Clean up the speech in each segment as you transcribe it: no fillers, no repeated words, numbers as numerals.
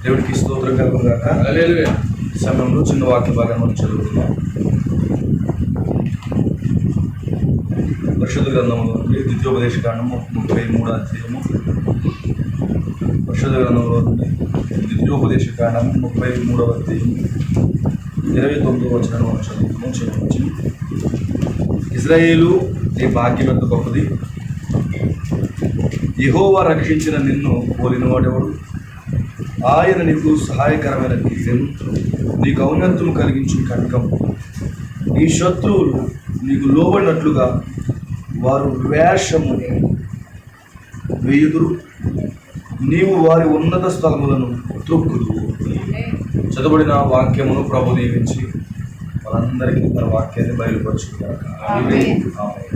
దేవుడికి స్తోత్రం కలుగుగాక. సమయంలో చిన్న వాక్య భాగాన్ని మనం చదువుతున్నాం. పరిశుద్ధ గ్రంథంలో నుండి ద్వితీయోపదేశకాండము 33వ అధ్యాయము. పరిశుద్ధ గ్రంథంలో నుండి ద్వితీయోపదేశకాండము 33వ అధ్యాయము 29వ వచనాన్ని మనం చదువుతున్నాం. చెప్పవచ్చు, ఇశ్రాయేలు నీ భాగ్యం ఎంత గొప్పది, యెహోవా రక్షించిన నిన్ను పోలిన వాడెవడు, ఆయన నీకు సహాయకరమైన కిరీటం, నీకు ఔన్నత్యము కలిగించు ఖడ్గం, నీ శత్రువులు నీకు లోబడినట్లుగా వారు వేషము వేయుదురు, నీవు వారి ఉన్నత స్థలములను త్రొక్కుదు. చదవబడిన వాక్యమును ప్రభు దీవించి మనందరికీ మన వాక్యాన్ని బయలుపరచుకున్నాక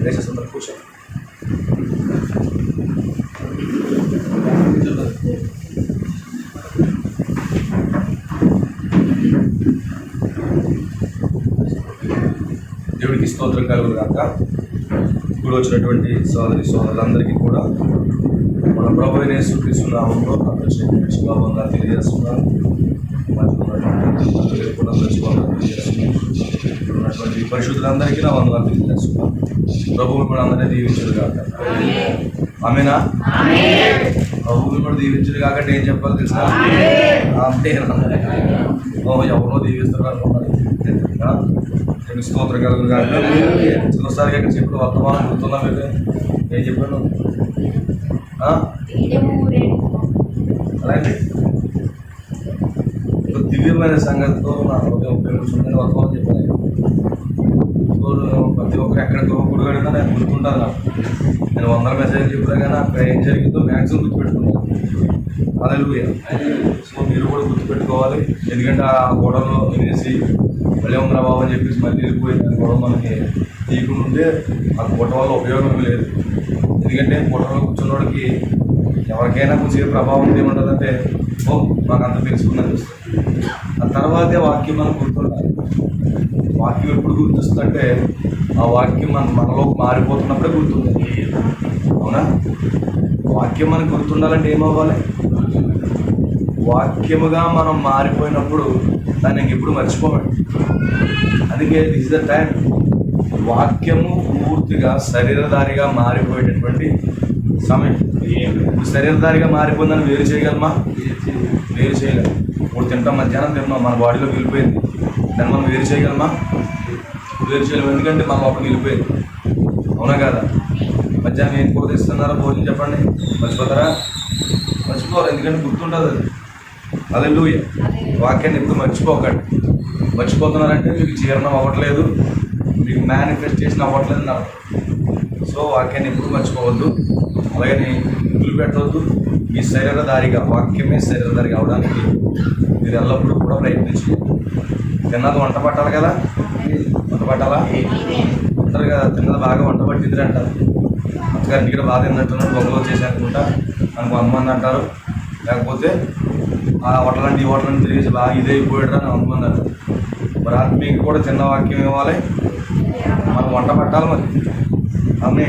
దేశందరూ కూర్చోండి. దేవుడికి స్తోత్రం కలుగుగాక. ఇప్పుడు వచ్చినటువంటి సోదరి సోదరులందరికీ కూడా మన ప్రభు అయిన యేసుక్రీస్తు నామములో శుభావంగా తెలియజేస్తున్నాను. ఉన్నటువంటి పరిశుద్ధులందరికీ నా వందనాలు తెలియజేస్తున్నాను. ప్రభువుని కూడా అందరినీ దీవించదు కాక. ఆమేనా? ప్రభువుని కూడా దీవించదు కాకంటే ఏం చెప్పాలి తెలుసా? ఎవరో దీవిస్తారు అనుకున్నారు. స్తోత్రం కలుగు కాక. చిన్నసారిగా ఇక్కడ చెప్పిన వర్తమానం గుర్తున్నా మీరు ఏం చెప్పాను? అలాగే దివ్యమైన సంగతితో నా హృదయం ఉపయోగించుకుంటే వర్తమానం చెప్పాను. ప్రతి ఒక్కరు ఎక్కడ గుడి కడిగినా నేను గుర్తుంటాను. నాకు నేను 100 మెసేజ్ చెప్పినా కానీ అక్కడ ఏం జరిగిందో మ్యాక్సిమం గుర్తుపెట్టుకున్నాను. హల్లెలూయా. సో మీరు కూడా గుర్తుపెట్టుకోవాలి. ఎందుకంటే ఆ గొడవలో వినేసి మళ్ళీ ఉందా బాబు అని చెప్పేసి మళ్ళీ వెళ్ళిపోయింది. ఆ గొడవ మనకి తీయకుంటే ఆ గుట్ట వల్ల ఉపయోగం లేదు. ఎందుకంటే గుట్టలో కూర్చున్నోడికి ఎవరికైనా కొంచెం ప్రభావం ఏముంటుందంటే ఓ మాకు అంత తెలుసుకుందని చూస్తుంది. ఆ తర్వాతే వాక్యం మనం గుర్తుండాలి. వాక్యం ఎప్పుడు గుర్తొస్తుందంటే ఆ వాక్యం మనలో మారిపోతున్నప్పుడే గుర్తుంది. అవునా? వాక్యం మనకు గుర్తుండాలంటే ఏమవ్వాలి? వాక్యముగా మనం మారిపోయినప్పుడు దాన్ని ఇంకెప్పుడు మర్చిపోవాలి. అందుకే దిస్ ఇస్ ద టైం. వాక్యము పూర్తిగా శరీరధారిగా మారిపోయేటటువంటి సమయం. శరీరధారిగా మారిపోయిందని వేరు చేయగలమా? వేరు చేయగలం. ఇప్పుడు తింటాం, మధ్యాహ్నం తిన్నాం, మన బాడీలోకి వెళ్ళిపోయింది. దాన్ని మనం వేరు చేయగలమా? వేరు చేయలేము. ఎందుకంటే మన లోపలికి వెళ్ళిపోయింది. అవునా కదా? మధ్యాహ్నం ఏం కూర తెస్తున్నారో భోజనం చెప్పండి, మర్చిపోతారా? మర్చిపోరు. ఎందుకంటే గుర్తుంటుంది అది. హల్లెలూయా. వాక్యాన్ని ఎప్పుడు మర్చిపోకండి. మర్చిపోతున్నారంటే మీకు జీర్ణం అవ్వట్లేదు, మీకు మేనిఫెస్టేషన్ అవ్వట్లేదు నాకు. సో వాక్యాన్ని ఎప్పుడు మర్చిపోవద్దు. అలాగని గుర్తులు పెట్టవద్దు. మీ శరీరధారిగా, వాక్యమే శరీరధారిగా అవడానికి మీరు ఎల్లప్పుడూ కూడా ప్రయత్నించాలి. తిన్నది వంట పట్టాలి కదా? వంట పట్టాలా? అంటారు కదా, తిన్నది బాగా వంట పట్టింది అంటారు. అంతగారు ఇక్కడ బాధ ఏంటంటున్నారు, బొమ్మలు వచ్చేసి అనుకుంటా మనకు 100 మంది అంటారు. లేకపోతే ఆ హోటలంటే ఈ హోటలని తిరిగేసి బాగా ఇదే అయిపోయాడు అని 100 మంది అంటారు. మరి ఆత్మీయ కూడా చిన్న వాక్యం ఇవ్వాలి, మనం వంట పట్టాలి. మరి ఆమె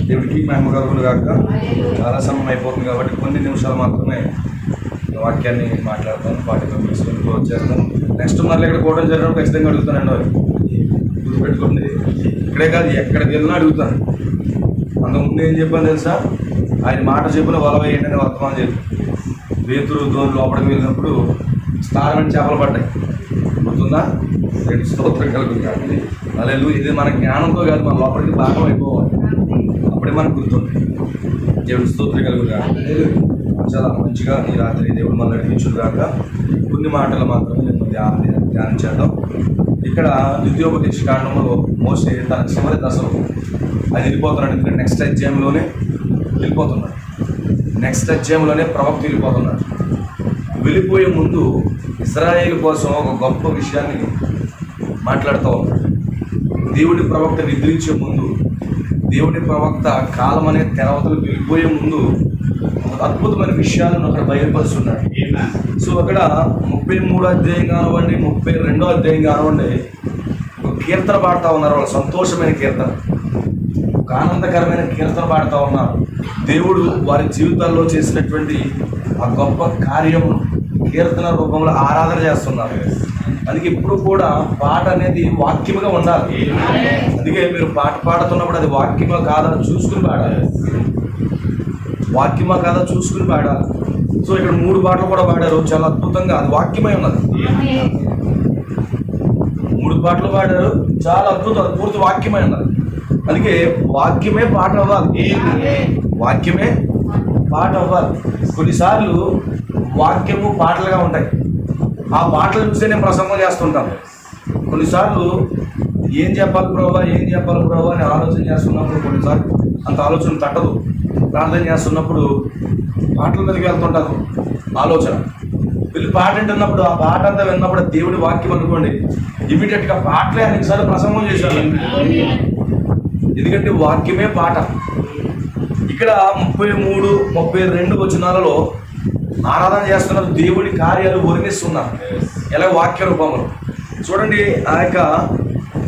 దేవుడికి మహిమ కలుగును కాక. చాలా సమయం అయిపోతుంది కాబట్టి కొన్ని నిమిషాలు మాత్రమే వాక్యాన్ని మాట్లాడతాను. 45 minutes క్లోజ్ చేస్తాను. నెక్స్ట్ మళ్ళీ ఇక్కడ కోటలు జరిగినప్పుడు ఖచ్చితంగా అడుగుతానండి. వారు గుర్తుపెట్టుకోండి, ఇక్కడే కాదు ఎక్కడికి వెళ్ళినా అడుగుతాను. అంతకుముందు ఏం చెప్పాను తెలుసా? ఆయన మాట చెప్పిన వల వేయండి అని వర్తమానం చెప్పి పేతురు దోని లోపలికి వెళ్ళినప్పుడు స్థానమైన చేపలు పడ్డాయి. గుర్తుందా? 2 స్తోత్రం కలుగుతుంది. హల్లెలూయా. ఇది మన జ్ఞానంతో కాదు, మన లోపలికి భాగం అయిపోవాలి. అప్పుడే మనకు గుర్తుంది. దేవుడి స్తోత్రం కలుగుతుంది. చాలా మంచిగా ఈ రాత్రి దేవుడు మనం నడిపించుడు కాక. కొన్ని మాటలు మాత్రమే నేను ధ్యానం చేద్దాం. ఇక్కడ ద్వితీయోపదేశకాండంలో మోసే తన చివరి దశలో అది వెళ్ళిపోతున్నాడు. ఎందుకంటే నెక్స్ట్ అధ్యాయంలోనే వెళ్ళిపోతున్నాడు. నెక్స్ట్ అధ్యాయంలోనే ప్రవక్త వెళ్ళిపోతున్నాడు. వెళ్ళిపోయే ముందు ఇశ్రాయేలు కోసం ఒక గొప్ప విషయాన్ని మాట్లాడుతూ ఉన్నాడు. దేవుడి ప్రవక్త నిద్రించే ముందు, దేవుడి ప్రవక్త కాలం అనే తెరవతలకు వెళ్ళిపోయే ముందు ఒక అద్భుతమైన విషయాలను అక్కడ బయలుపరుస్తున్నాడు. సో అక్కడ 33వ అధ్యాయం కానివ్వండి, 32వ అధ్యాయం కానివ్వండి, ఒక కీర్తన పాడుతూ ఉన్నారు. వాళ్ళు సంతోషమైన కీర్తన, ఒక ఆనందకరమైన కీర్తన పాడుతూ ఉన్నారు. దేవుడు వారి జీవితాల్లో చేసినటువంటి ఆ గొప్ప కార్యము కీర్తన రూపంలో ఆరాధన చేస్తున్నారు. అందుకే ఇప్పుడు కూడా పాట అనేది వాక్యముగా ఉండాలి. అందుకే మీరు పాట పాడుతున్నప్పుడు అది వాక్యమా కాదా చూసుకుని పాడాలి. వాక్యమా కాదా చూసుకుని పాడాలి. సో ఇక్కడ 3 పాటలు కూడా పాడారు, చాలా అద్భుతంగా. అది వాక్యమై ఉన్నది. 3 పాటలు పాడారు, చాలా అద్భుతం. అది పూర్తి వాక్యమై ఉన్నది. అందుకే వాక్యమే పాట అవ్వాలి. వాక్యమే పాట అవ్వాలి. కొన్నిసార్లు వాక్యము పాటలుగా ఉంటాయి. ఆ పాటలు చూస్తే నేను ప్రసంగం చేస్తుంటాను. కొన్నిసార్లు ఏం చెప్పాలి ప్రభా అని ఆలోచన చేస్తున్నప్పుడు కొన్నిసార్లు అంత ఆలోచన తట్టదు. ప్రార్థన చేస్తున్నప్పుడు పాటల మీదకి వెళ్తుంటాను ఆలోచన. వీళ్ళు పాట వింటున్నప్పుడు ఆ పాట అంతా విన్నప్పుడు దేవుడి వాక్యం అనుకోండి, ఇమీడియట్గా పాటలే అనేకసార్లు ప్రసంగం చేశాను. ఎందుకంటే వాక్యమే పాట. ఇక్కడ 33, 32 వచనాలలో ఆరాధన చేస్తున్నారు, దేవుడి కార్యాలు వర్ణిస్తున్నారు. ఎలా వాక్య రూపంలో చూడండి. ఆ యొక్క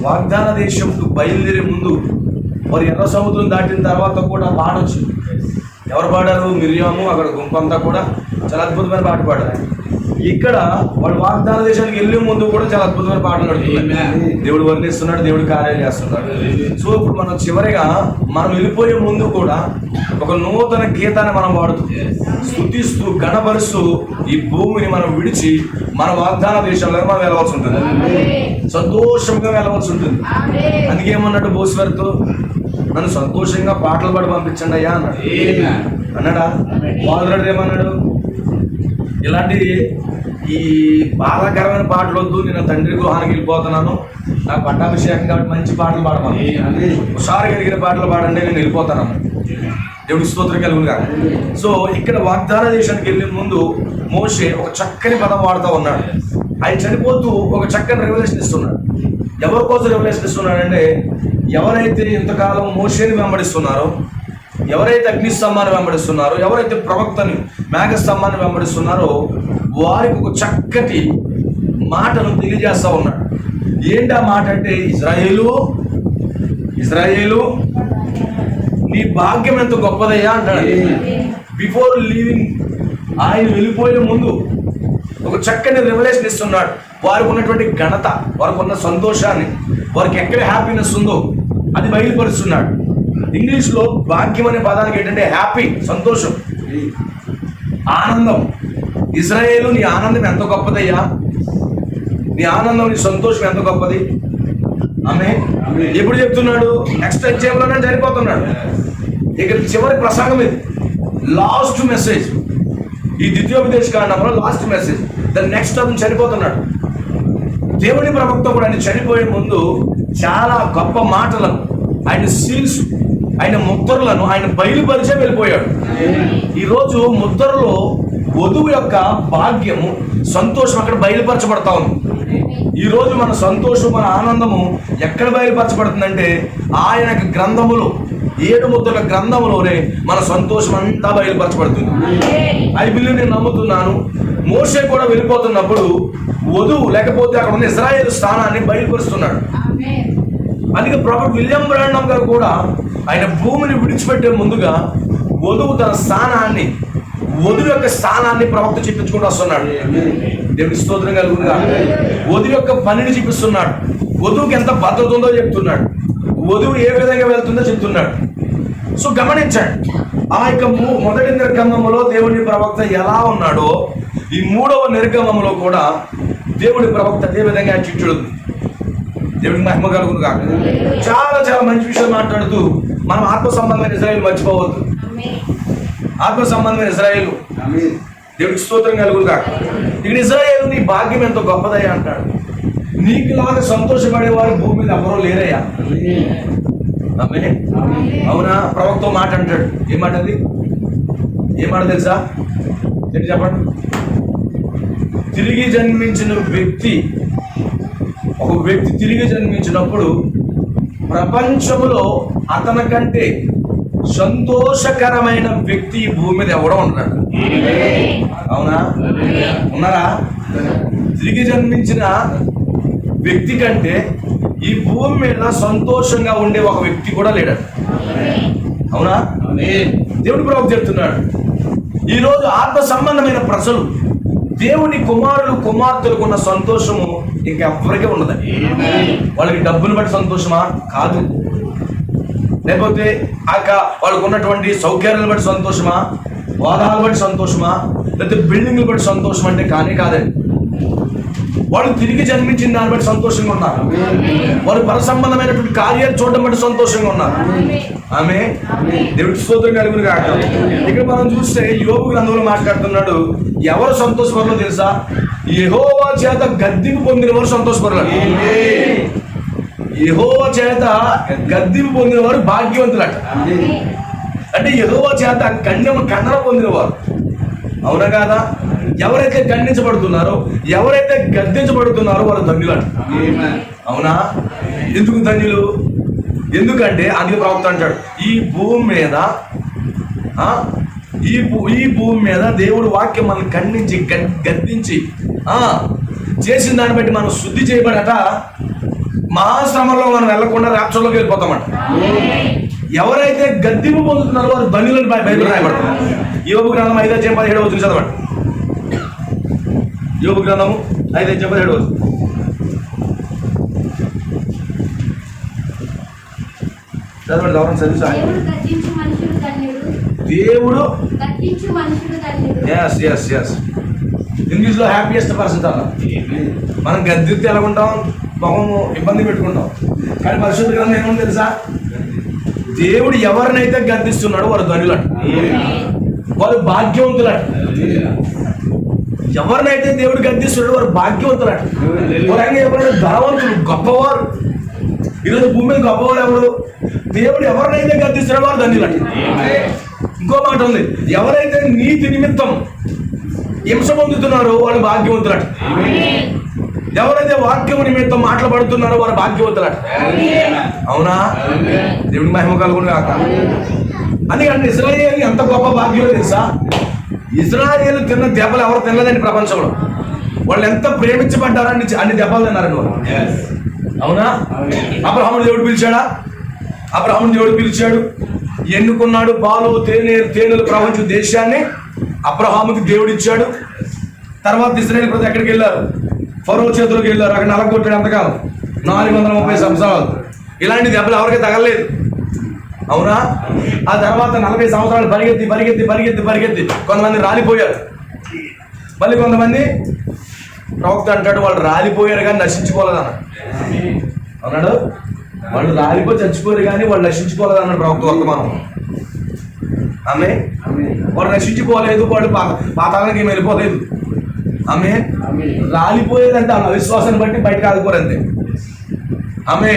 వాగ్దాన దేశంకు బయలుదేరే ముందు వారు ఎర్ర సముద్రం దాటిన తర్వాత కూడా పాట వచ్చింది. ఎవరు పాడారు? మిరియాము, అక్కడ గుంపంతా కూడా చాలా అద్భుతమైన పాట పాడారు. ఇక్కడ వాడు వాగ్దాన దేశానికి వెళ్ళే ముందు కూడా చాలా అద్భుతమైన పాటలు నడుపుతున్నారు. దేవుడు వర్ణిస్తున్నాడు, దేవుడు కార్యాలు చేస్తున్నాడు. సో ఇప్పుడు మనం చివరిగా మనం వెళ్ళిపోయే ముందు కూడా ఒక నూతన గీతాన్ని మనం పాడుతూ స్తుతిస్తూ గణపరుస్తూ ఈ భూమిని మనం విడిచి మన వాగ్దాన దేశంలో మనం వెళ్ళవలసి ఉంటుంది. సంతోషంగా వెళ్ళవలసి ఉంటుంది. అందుకేమన్నాడు బోస్వర్తో, నన్ను సంతోషంగా పాటలు పాడి పంపించండి అయ్యా అన్నాడు. అన్నాడా? బాలుడు ఏమన్నాడు? ఇలాంటి ఈ బాధాకరమైన పాటలు వద్దు, నేను తండ్రి గృహానికి వెళ్ళిపోతున్నాను, నాకు పట్టాభిషేకం కాబట్టి మంచి పాటలు పాడమని, హుషారు కలిగిన పాటలు పాడండి, నేను వెళ్ళిపోతాను. దేవుడి స్తోత్రం కలుగునుగా. సో ఇక్కడ వాగ్దాన దేశానికి వెళ్ళే ముందు మోషే ఒక చక్కని పదం వాడుతూ ఉన్నాడు. ఆయన చనిపోతూ ఒక చక్కని రెవల్యూషన్ ఇస్తున్నాడు. ఎవరి కోసం రెవల్యూషన్ ఇస్తున్నాడంటే, ఎవరైతే ఇంతకాలం మోషేని వెంబడిస్తున్నారో, ఎవరైతే అగ్నిస్తంభాన్ని వెంబడిస్తున్నారో, ఎవరైతే ప్రవక్తని మేఘస్తంభాన్ని వెంబడిస్తున్నారో వారికి ఒక చక్కటి మాటను తెలియజేస్తా ఉన్నాడు. ఏంటి ఆ మాట అంటే, ఇజ్రాయేలు నీ భాగ్యం ఎంత గొప్పదయ్యా అంటాడు. బిఫోర్ లీవింగ్, ఆయన వెళ్ళిపోయే ముందు ఒక చక్కని రెవల్యూషన్ ఇస్తున్నాడు. వారికి ఉన్నటువంటి ఘనత, వారికి ఉన్న సంతోషాన్ని, వారికి ఎక్కడ హ్యాపీనెస్ ఉందో అది బయలుపరుస్తున్నాడు. ఇంగ్లీష్లో భాగ్యం అనే పదానికి ఏంటంటే హ్యాపీ, సంతోషం, ఆనందం. ఇజ్రాయేలు నీ ఆనందం ఎంత గొప్పదయ్యా, నీ ఆనందం, నీ సంతోషం ఎంత గొప్పది. ఆమె ఎప్పుడు చెప్తున్నాడు? నెక్స్ట్ అధ్యాయంలోనే సరిపోతున్నాడు. ఇక్కడ చివరి ప్రసంగం ఇది, లాస్ట్ మెసేజ్. ఈ ద్వితీయోపదేశ కాండంలో లాస్ట్ మెసేజ్. దాని నెక్స్ట్ అతను చనిపోతున్నాడు. దేవుని ప్రవక్త కూడా ఆయన చనిపోయే ముందు చాలా గొప్ప మాటలను, ఆయన సీల్స్, ఆయన ముద్రలను ఆయన బయలుపరిచే వెళ్ళిపోయాడు. ఈరోజు ముద్రలో వధువు యొక్క భాగ్యము, సంతోషం అక్కడ బయలుపరచబడతా ఉంది. ఈరోజు మన సంతోషం, మన ఆనందము ఎక్కడ బయలుపరచబడుతుందంటే ఆయన గ్రంథములో, 7 ముద్రల గ్రంథములోనే మన సంతోషం అంతా బయలుపరచబడుతుంది. ఐ బిలీవ్, నేను నమ్ముతున్నాను. మోషే కూడా వెళ్ళిపోతున్నప్పుడు వధువు లేకపోతే అక్కడ ఉన్న ఇజ్రాయేలు స్థానాన్ని బయలుపరుస్తున్నాడు. అందుకే ప్రాఫెట్ విలియం బ్రాండమ్ గారు కూడా ఆయన భూమిని విడిచిపెట్టే ముందుగా వధువు తన స్థానాన్ని, వధువు యొక్క స్థానాన్ని ప్రవక్త చూపించుకుంటూ వస్తున్నాడు. దేవుడి స్తోత్రం కలుగునుగా. వధువు యొక్క పనిని చూపిస్తున్నాడు. వధువుకి ఎంత భద్రత ఉందో చెప్తున్నాడు. వధువు ఏ విధంగా వెళ్తుందో చెప్తున్నాడు. సో గమనించండి, ఆ యొక్క మొదటి నిర్గమంలో దేవుడి ప్రవక్త ఎలా ఉన్నాడో ఈ 3వ నిర్గమంలో కూడా దేవుడి ప్రవక్త అదే విధంగా యాటిట్యూడ్ ఉంది. దేవుడికి మహిమ కలుగునుగా. చాలా చాలా మంచి విషయాలు మాట్లాడుతూ మనం ఆత్మ సంబంధమైన ఇజ్రాయేలు మర్చిపోవద్దు. ఆత్మ సంబంధమైన ఇజ్రాయేలు, దేవుడికి స్తోత్రం కలుగునుగా. ఇక్కడ ఇజ్రాయేలు నీ భాగ్యం ఎంతో గొప్పదయ్యా అంటాడు. నీకులాగా సంతోషపడేవారు భూమి మీద ఎవరో లేరయ్యా. అవునా? ప్రవక్త మాట అంటాడు. ఏ మాట అది? ఏ మాట తెలుసా? ఏంటి చెప్పండి. తిరిగి జన్మించిన వ్యక్తి, ఒక వ్యక్తి తిరిగి జన్మించినప్పుడు ప్రపంచంలో అతని కంటే సంతోషకరమైన వ్యక్తి ఈ భూమి మీద ఎవడో ఉన్నాడు. అవునా? ఉన్నారా? తిరిగి జన్మించిన వ్యక్తి కంటే ఈ భూమి మీద సంతోషంగా ఉండే ఒక వ్యక్తి కూడా లేడు. అవునా? దేవుడు ప్రవక్త చెప్తున్నాడు, ఈరోజు ఆత్మ సంబంధమైన ప్రజలు దేవుని కుమారులు కుమార్తెలకు ఉన్న సంతోషము ఇంకెవ్వరికీ ఉండదు. వాళ్ళకి డబ్బులు బట్టి సంతోషమా? కాదు. లేకపోతే వాళ్ళకు ఉన్నటువంటి సౌకర్యాలను బట్టి సంతోషమా? హోదాలు బట్టి సంతోషమా? లేకపోతే బిల్డింగ్లు బట్టి సంతోషం అంటే కాదండి. వాళ్ళు తిరిగి జన్మించిన దాన్ని బట్టి సంతోషంగా ఉన్నారు. వాళ్ళు పర సంబంధమైనటువంటి కార్యాలు చూడడం బట్టి సంతోషంగా ఉన్నారు. ఆమె దేవుడికి స్తోత్రం కలుగును గాక. ఇక్కడ మనం చూస్తే యోబు గ్రంథంలో మాట్లాడుతున్నాడు. ఎవరు సంతోషపరులో తెలుసా? యెహోవా చేత గద్దింపు పొందిన వారు సంతోషపరులు. యెహోవా చేత గద్దింపు పొందిన వారు భాగ్యవంతులట. అంటే యెహోవా చేత ఖండన పొందినవారు. అవునా కాదా? ఎవరైతే ఖండించబడుతున్నారో, ఎవరైతే గద్దించబడుతున్నారో వాళ్ళు ధన్యులు. అవునా? ఎందుకు ధన్యులు? ఎందుకంటే అందుకే ప్రవక్త అంటాడు, ఈ భూమి మీద దేవుడు వాక్యం మనం ఖండించి గద్దించి చేసిన దాన్ని బట్టి మనం శుద్ధి చేయబడట. మహాశ్రమంలో మనం వెళ్లకుండా రాప్చర్లోకి వెళ్ళిపోతామంట. ఎవరైతే గద్దింపు పొందుతున్నారో వారు ధన్యులని బైబిల్ రాయబడతారు. యోబు గ్రంథం 5:17 చదవండి. యోబు గ్రంథము 5:17 చదవండి. దేవుడు ఇంగ్లీష్ లో హ్యాపీయెస్ట్ పర్సన్ అన్న. మనం గద్దిస్తే ఎలా ఉంటాం? మొహము ఇబ్బంది పెట్టుకుంటాం. కానీ పరిశుద్ధ గ్రంథం ఏముంది తెలుసా? దేవుడు ఎవరినైతే గద్దిస్తున్నాడో వారు ధన్యులట, వారు భాగ్యవంతులట. ఎవరినైతే దేవుడు గద్దిస్తున్నాడో వారు భాగ్యవంతులట. ఎవరైనా ధనవంతులు, గొప్పవారు. ఈరోజు భూమి మీద గొప్పవారు ఎవరు? దేవుడు ఎవరినైతే గద్దిస్తున్నాడో వారు ధన్యులట. ఇంకో మాట ఉంది, ఎవరైతే నీతి నిమిత్తం హింస పొందుతున్నారో వాళ్ళు భాగ్యవంతులట. ఎవరైతే వాక్యం నిమిత్తం మాట్లాడుతున్నారో వారు భాగ్యవంతులట. అవునా? దేవుడి మహిమ కలుగును గాక. అందుకని ఇశ్రాయేలు ఎంత గొప్ప భాగ్యం తెలుసా? ఇశ్రాయేలు తిన్న దెబ్బలు ఎవరు తినలేదండి ప్రపంచంలో. వాళ్ళు ఎంత ప్రేమించబడ్డారని అన్ని దెబ్బలు తిన్నారండి వాళ్ళు. అవునా? అబ్రహాముని దేవుడు పిలిచాడా? అబ్రహాముని దేవుడు పిలిచాడు, ఎన్నుకున్నాడు. పాలు తేనెలు ప్రపంచ దేశాన్ని అబ్రహాముకి దేవుడు ఇచ్చాడు. తర్వాత ఇశ్రాయేలు ప్రజలు ఎక్కడికి వెళ్ళారు? ఫరో చేతులకు వెళ్ళారు. అక్కడ నలగొట్టాడు. ఎంతకాలం? 430 సంవత్సరాలు. ఇలాంటి దెబ్బలు ఎవరికి తగలలేదు. అవునా? ఆ తర్వాత 40 సంవత్సరాలు పరిగెత్తి కొంతమంది రాలిపోయారు. మళ్ళీ కొంతమంది ప్రవక్త అంటాడు వాళ్ళు రాలిపోయారు కానీ నశించుకోలేదన్న. అన్నాడు, వాళ్ళు రాలిపోయి చచ్చిపోయారు కానీ వాళ్ళు నశించుకోలేదన్నాడు ప్రవక్త వర్తమానం. ఆమె వాళ్ళు నశించిపోలేదు, వాళ్ళు పాతాళానికి ఏమి వెళ్ళిపోలేదు. ఆమె రాలిపోయేదంటే వాళ్ళ అవిశ్వాసాన్ని బట్టి బయటకు ఆగిపోరంతే. ఆమె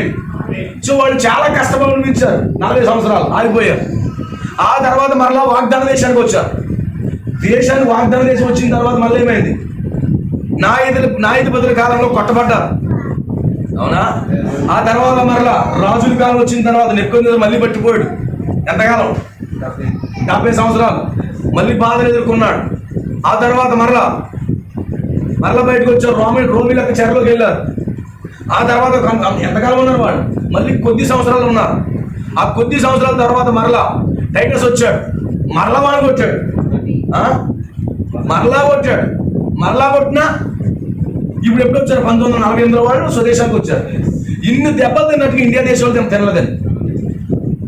సో వాళ్ళు చాలా కష్టపడి అనిపించారు. 40 సంవత్సరాలు ఆగిపోయారు. ఆ తర్వాత మరలా వాగ్దాన దేశానికి వచ్చారు. దేశానికి వాగ్దాన దేశం వచ్చిన తర్వాత మళ్ళీ ఏమైంది? న్యాయాధిపతుల కాలంలో కొట్టబడ్డారు. అవునా? ఆ తర్వాత మరలా రాజుల కాలం వచ్చిన తర్వాత నెప్పుకొండ మళ్ళీ పట్టిపోయాడు. ఎంతకాలం? 70 సంవత్సరాలు. మళ్ళీ బాధలు ఎదుర్కొన్నాడు. ఆ తర్వాత మరలా బయటకు వచ్చారు. రోమిలకు చెరలోకి వెళ్ళారు. ఆ తర్వాత ఎంతకాలం ఉన్నారు వాళ్ళు? మళ్ళీ కొద్ది సంవత్సరాలు ఉన్నారు. ఆ కొద్ది సంవత్సరాల తర్వాత మరలా టైటస్ వచ్చాడు. మరలా వాడికి వచ్చాడు. మరలా కొట్టినా ఇప్పుడు ఎప్పుడు వచ్చారు? 1948లో వాళ్ళు స్వదేశానికి వచ్చారు. ఇన్ని దెబ్బలు తిన్నట్టుగా ఇండియా దేశంలో తినలేదని.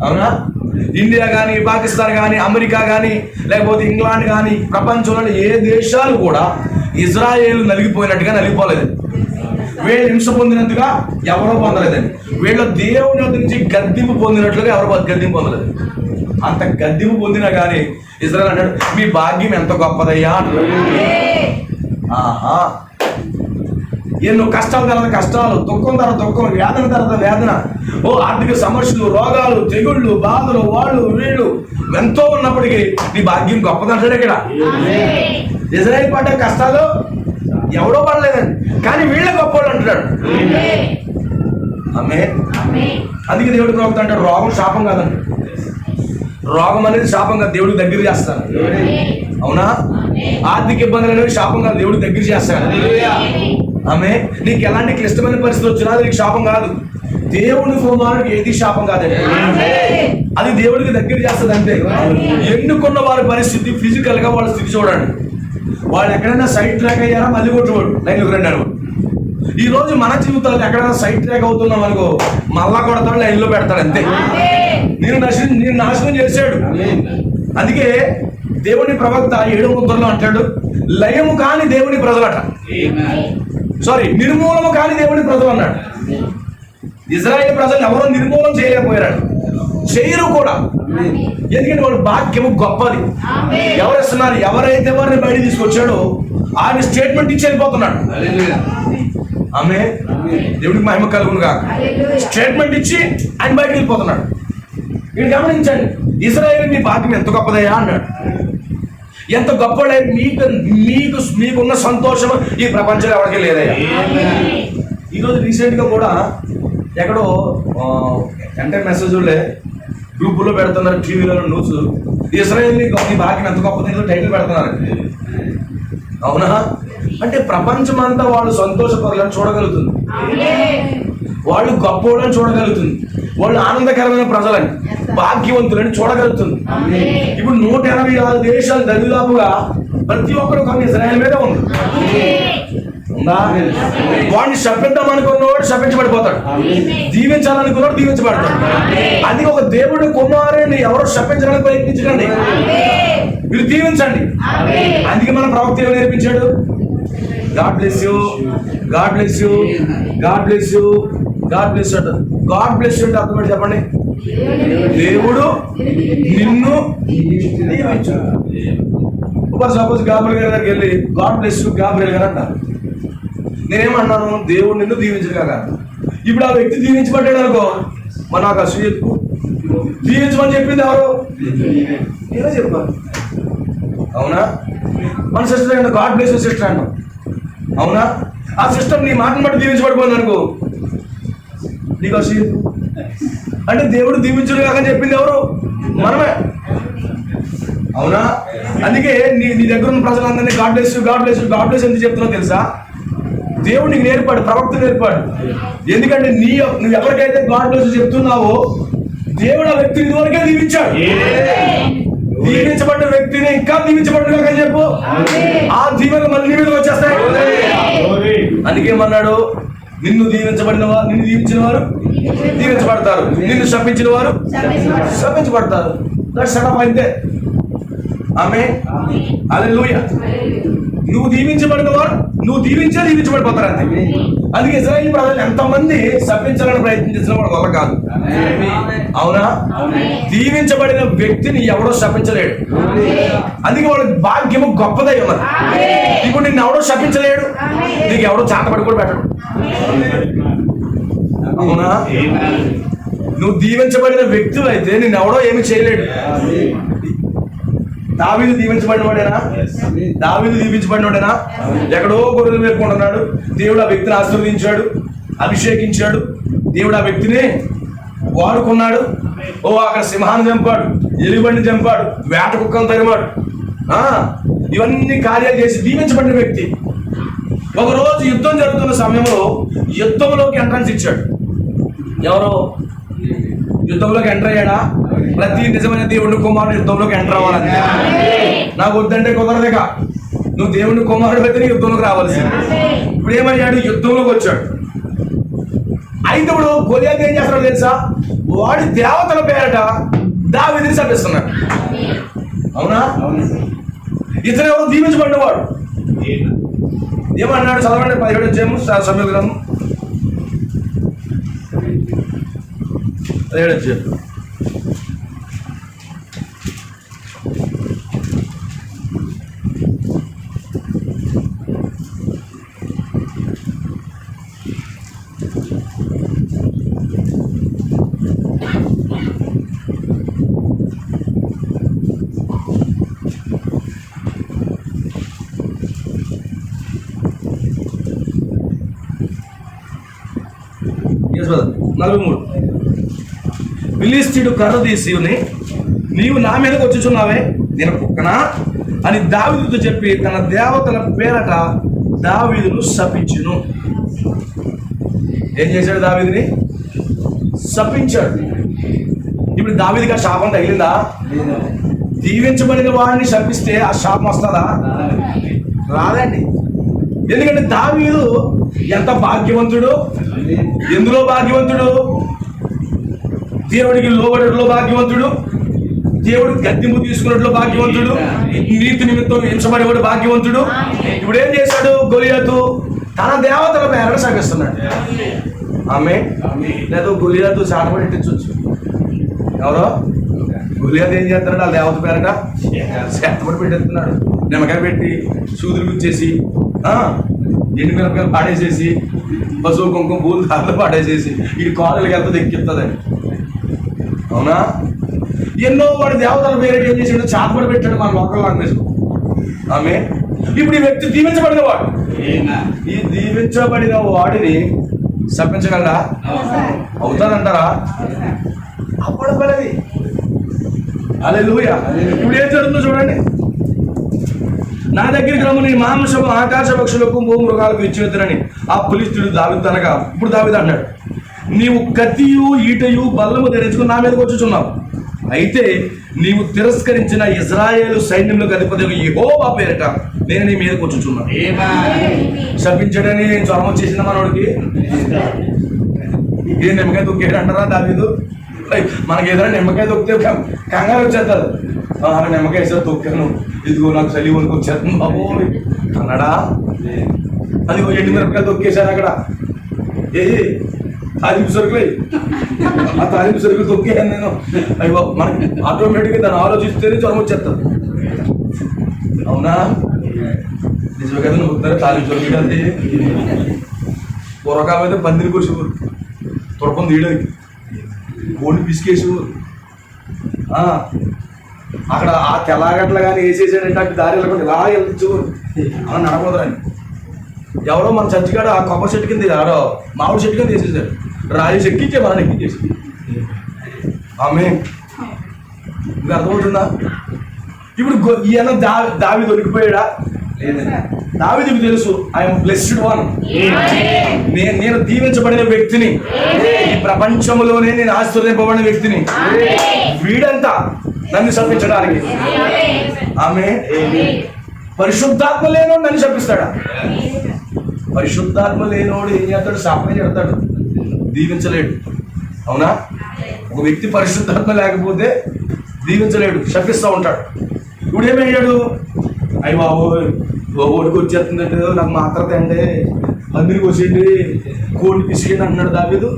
అవునా? ఇండియా కానీ, పాకిస్తాన్ కానీ, అమెరికా కానీ, లేకపోతే ఇంగ్లాండ్ కానీ, ప్రపంచంలో ఏ దేశాలు కూడా ఇజ్రాయేల్ నలిగిపోయినట్టుగా నలిగిపోలేదు. వీళ్ళు హింస పొందినట్టుగా ఎవరో పొందలేదండి. వీళ్ళ దేవుని నుంచి గద్దింపు పొందినట్లుగా ఎవరో గద్దింపు పొందలేదు. అంత గద్దింపు పొందినా కానీ ఇజ్రాయేల్ అంటాడు మీ భాగ్యం ఎంత గొప్పదయ్యా అంటాడు. ఆహా, ఎన్నో కష్టాల తర్వాత కష్టాలు, దుఃఖం తర్వాత దుఃఖం, వేదన తర్వాత వేదన, ఆర్థిక సమస్యలు, రోగాలు, తెగుళ్ళు, బాధలు, వాళ్ళు వీళ్ళు ఎంతో ఉన్నప్పటికీ నీ భాగ్యం గొప్పదంటాడు. ఇక్కడ ఇజ్రాయేల్ పడ్డ కష్టాలు ఎవడో పడలేదండి, కానీ వీళ్ళ గొప్పవాళ్ళు అంటున్నాడు. ఆమె అందుకే దేవుడు ప్రవక్త అంటాడు రోగం శాపం కాదండి. రోగం అనేది శాపం కాదు, దేవుడికి దగ్గర చేస్తాను. అవునా? ఆర్థిక ఇబ్బందులు అనేవి శాపం కాదు, దేవుడికి దగ్గర చేస్తాను. ఆమె నీకు ఎలాంటి క్లిష్టమైన పరిస్థితి వచ్చినా అది నీకు శాపం కాదు. దేవుని కుమారుడికి ఏది శాపం కాదండి. అది దేవుడికి దగ్గర చేస్తుంది అంతే. ఎన్నుకున్న వారి పరిస్థితి ఫిజికల్ గా వాళ్ళ స్థితి చూడండి. వాళ్ళు ఎక్కడైనా సైడ్ ట్రాక్ అయ్యారా మళ్ళీ కొట్టుకోడు లైన్లోకి రండి అనుకో. ఈ రోజు మన జీవితాలు ఎక్కడైనా సైడ్ ట్రాక్ అవుతున్నాం అనుకో, మళ్ళా కొడతాడు, లైన్లో పెడతాడు అంతే. నేను నాశనం చేశాడు. అందుకే దేవుని ప్రవక్త 7వ ముద్రలో అంటాడు, లయము కాని దేవుని ప్రజలట, నిర్మూలము కాని దేవుని ప్రజలు అన్నాడు. ఇజ్రాయేల్ ప్రజలు ఎవరో నిర్మూలన చేయలేకపోయారు, చేయరు కూడా. ఎందుకంటే వాడు భాగ్యము గొప్పది. ఎవరు ఇస్తున్నారు? ఎవరైతే వారిని బయట తీసుకొచ్చాడో ఆయన స్టేట్మెంట్ ఇచ్చి వెళ్ళిపోతున్నాడు. ఆమె దేవుడికి మహిమ కలుగును కాక. స్టేట్మెంట్ ఇచ్చి ఆయన బయటకు వెళ్ళిపోతున్నాడు. మీరు గమనించండి, ఇజ్రాయేల్ మీ భాగ్యం ఎంత గొప్పదయ్యా అన్నాడు. ఎంత గొప్పడే మీకున్న సంతోషం ఈ ప్రపంచంలో ఎవరికి లేదయ్యా. ఈరోజు రీసెంట్గా కూడా ఎక్కడో అంటే మెసేజ్లే గ్రూపుల్లో పెడుతున్నారు, టీవీలో న్యూస్, ఇజ్రాయేల్ నీ భాగ్యం ఎంత గొప్పది టైటిల్ పెడుతున్నారు. అవునా? అంటే ప్రపంచం అంతా వాళ్ళు సంతోషపరులను చూడగలుగుతుంది, వాళ్ళు గొప్పవాళ్ళని చూడగలుగుతుంది, వాళ్ళు ఆనందకరమైన ప్రజలని భాగ్యవంతులని చూడగలుగుతుంది. ఇప్పుడు 186 దేశాలు దరిదాపుగా ప్రతి ఒక్కరు కొన్ని ఇజ్రాయేల్ మీద ఉంది. వాడిని శపిద్దాం అనుకున్నవాడు శపించబడిపోతాడు, దీవించాలనుకున్నాడు దీవించబడతాడు. అది ఒక దేవుడి కుమారుని ఎవరో శపించడానికి ప్రయత్నించకండి, మీరు దీవించండి. అందుకే మన ప్రవక్త ఏమని నేర్పించాడు? God bless you, God bless you, God bless you, God bless you అంటారు. గాడ్ బ్లెస్ యూ అంటే అర్థం చెప్పండి, దేవుడు నిన్ను దీవించు. సపోజ్ గాబ్రియల్ గారి దగ్గరికి వెళ్ళి గాడ్ బ్లెస్ యూ గాబ్రియల్ గారు అంటారు. నేనేమన్నాను? దేవుడు నిన్ను దీవించడు కాక. ఇప్పుడు ఆ వ్యక్తి దీవించబడ్డాడు అనుకో, మన నాకు అసలు చెప్పు, దీవించమని చెప్పింది ఎవరు? నేనే చెప్పాను. అవునా? మన సిస్టర్ అంటే గాడ్ బ్లెస్ యూ సిస్టర్ అన్నాం. అవునా? ఆ సిస్టర్ నీ మాటను బట్టి దీవించబడిపోయింది అనుకో, నీకు అసలు చెప్పు అంటే దేవుడు దీవించడు కాక చెప్పింది ఎవరు? మనమే. అవునా? అందుకే నీ దగ్గర ఉన్న ప్రజలందరినీ God bless you, God bless you, God bless ఎందుకు చెప్తున్నావు తెలుసా? దేవుడు నీకు నేర్పాడు, ప్రవక్త నేర్పాడు. ఎందుకంటే నువ్వు ఎవరికైతే గాడ్ బ్లెస్ యూ చెప్తున్నావో దేవుడు ఆ వ్యక్తిని ఇదివరకే దీవించాడు. దీవించబడ్డ వ్యక్తిని ఇంకా దీవించబడ్డా అని చెప్పు, ఆ దీవెనలు మళ్ళీ నీ మీద వచ్చేస్తాయి. అందుకేమన్నాడు? నిన్ను దీవించిన వారు దీవించబడతారు, నిన్ను శపించిన వారు శపించబడతారు. దట్స్ అంతే. ఆమె హల్లెలూయా. నువ్వు దీవించబడిన వారు నువ్వు దీవించబడిపోతారు అంతే. అందుకే ఇశ్రాయేలు ప్రజలు ఎంతమంది శపించాలని ప్రయత్నించిన వాడు వల్ల కాదు. అవునా? దీవించబడిన వ్యక్తిని ఎవడో శపించలేడు. అందుకే వాడు భాగ్యము గొప్పదై ఉన్నది. ఇప్పుడు నిన్ను ఎవడో శపించలేడు, నీకు ఎవడో చేతపడి కూడా పెట్టడు. అవునా? నువ్వు దీవించబడిన వ్యక్తులు అయితే నిన్ను ఎవడో ఏమి చేయలేడు. దావీదు దీవించబడినవాడేనా? దావీదు దీవించబడినవాడేనా? ఎక్కడో గొర్రెలు మేపుకుంటున్నాడు, దేవుడు ఆ వ్యక్తిని ఆశీర్వదించాడు, అభిషేకించాడు, దేవుడు ఆ వ్యక్తిని వాడుకున్నాడు. అక్కడ సింహాన్ని చంపాడు, ఎలుగుబండిని చంపాడు, వేట కుక్కను తరిమాడు, ఇవన్నీ కార్యాలు చేసి దీవించబడిన వ్యక్తి. ఒకరోజు యుద్ధం జరుగుతున్న సమయంలో యుద్ధంలోకి ఎంట్రన్స్ ఇచ్చాడు. ఎవరో యుద్ధంలోకి ఎంటర్ అయ్యాడా? ప్రతి నిజమైన దేవుడి కుమారుడు యుద్ధంలోకి ఎంటర్ అవ్వాలని. నాకు వద్దంటే కుదరదుగా, నువ్వు దేవుని కుమారుడు అయితే యుద్ధంలోకి రావాల్సి. ఇప్పుడు ఏమయ్యాడు? యుద్ధంలోకి వచ్చాడు. అయితే ఇప్పుడు గొలియాతు ఏం చేస్తున్నాడు తెలుసా? వాడి దేవతల పేరట దావీదుని శపిస్తున్నాడు. అవునా? ఇతను ఎవరు? దీవించబడినవాడు. ఏమన్నాడు? చదవండి 17 అధ్యాయము సమూయేలు గ్రంథం 17 అధ్యాయం. Yes, brother. 43. ఫిలిష్తీయుడు కర్ర తీసి, నీవు నా మీదకి వచ్చుచున్నావే, నేను కుక్కనా అని దావీదుతో చెప్పి తన దేవతల పేరట దావీదును శపించును. ఏం చేశాడు? దావీదుని శపించాడు. ఇప్పుడు దావీదుకి ఆ శాపం తగిలిందా? దీవించబడిన వాడిని శపిస్తే ఆ శాపం వస్తుందా? రాదండి. ఎందుకంటే దావీదు ఎంత భాగ్యవంతుడు. ఎందులో భాగ్యవంతుడు? దేవుడికి లోబడలో భాగ్యవంతుడు, దేవుడు గద్దింపు తీసుకున్నట్లు భాగ్యవంతుడు, నీతి నిమిత్తం హింసపడేవాడు భాగ్యవంతుడు. ఇప్పుడు ఏం చేశాడు? గొలియాతు తన దేవతల పేరట శపిస్తున్నాడు. ఆమె లేదు గొలియాతు చాటపడెట్టించవచ్చు. ఎవరో గొలియాతు ఏం చేస్తున్నాడు? ఆ దేవత పేరట శాతపడి పెట్టేస్తున్నాడు. నిమ్మకాయ పెట్టి సూదులు గుచ్చేసి ఎండు మిరపకాయలు పాడేసేసి పశువు కుంకుమ పూలు దారిలో పాడేసేసి ఈ కాళ్ళకి వెళ్తుంది ఎక్కిస్తుందని. అవునా? ఎన్నో వాడి దేవతల పేరు ఏం చేసాడు? చాపడి పెట్టాడు మన లోకల్ లాంగ్వేజ్. ఆమె ఇప్పుడు ఈ వ్యక్తి దీవించబడిన వాడు. ఈ దీవించబడిన వాడిని శపించగలరా? అవుతానంటారా? అప్పుడు పడది. హల్లెలూయా. ఇప్పుడు ఏం జరుగుతుందో చూడండి. నా దగ్గరికి రమ్మని మాంసము ఆకాశ పక్షులకు మృగాలకు ఇచ్చేద్దరని ఆ ఫిలిష్తీయుడు దావీదు అనగా, ఇప్పుడు దావీదు అన్నాడు, నీవు కత్తియు ఈటయు బల్లము ధరించుకుని నా మీదకి వచ్చుచున్నావు. అయితే నీవు తిరస్కరించిన ఇజ్రాయేలు సైన్యములకు అధిపతి యెహోవా పేరట నేను నీ మీదకి వచ్చుచున్నాను. శపించడని జ్వరం వచ్చేసిన మనోడికి ఏ నిమ్మకాయ తొక్కేడు అంటారా దావీదు? మనకి ఏదైనా నిమ్మకాయ తొక్కితే కంగారు వచ్చేస్తారు. నిమ్మకాయ వేసారు తొక్కాను, ఇదిగో నాకు చలి వరకు వచ్చేస్తుంది బాబు అన్నాడా? అదిగో ఎండు మిరపకాయ తొక్కేశారు అక్కడ. తాలింపు సరుకులే, ఆ తాలింపు సరుకులు తొక్కేయాను నేను. అయ్యో మనకి ఆటోమేటిక్గా దాన్ని ఆలోచిస్తేనే జ్వరం వచ్చేస్తుంది. అవునా? నిజమే కదా. నువ్వు తాలింపు సరుకులు అంటే పూర్వకాలం అయితే పందిరి కోసేవారు, తురపం తీయడానికి కోడిని పిసికేసేవారు. అక్కడ ఆ తెల్లగట్ల కానీ వేసేసాడంటే అటు దారి వెళ్ళకుండా ఇలా వెళ్తేవారు. అలా నడకూడదని ఎవరో మన చర్చికాడ ఆ కొబ్బరి చెట్టు కింద ఆడో మామిడి చెట్టు కింద వేసేసారు. రాజేసి ఎక్కించే మనల్ని ఎక్కించేసి. ఆమె ఇంకా అర్థమవుతుందా? ఇప్పుడు ఈయన దావీదు దొరికిపోయాడా? దావీదుకు తెలుసు ఐఎమ్ బ్లెస్డ్ వన్. నేను దీవించబడిన వ్యక్తిని, ఈ ప్రపంచంలోనే నేను ఆశీర్వదింపబడిన వ్యక్తిని. వీడంతా నన్ను శపించడానికి. ఆమె పరిశుద్ధాత్మ లేనోడు నన్ను శపిస్తాడా? పరిశుద్ధాత్మ లేనోడు ఏం చేస్తాడు? శాపమే చేస్తాడు, దీవించలేడు. అవునా? ఒక వ్యక్తి పరిశుద్ధాత్మ లేకపోతే దీవించలేడు, శపిస్తూ ఉంటాడు. ఇప్పుడు ఏమయ్యాడు? అయ్యి బాబు ఓడికి వచ్చేస్తుందంటే నాకు మాత్రం తండి, పందిరికి వచ్చేయండి, కోడి పిసిగండి అంటున్నాడు దావీదు.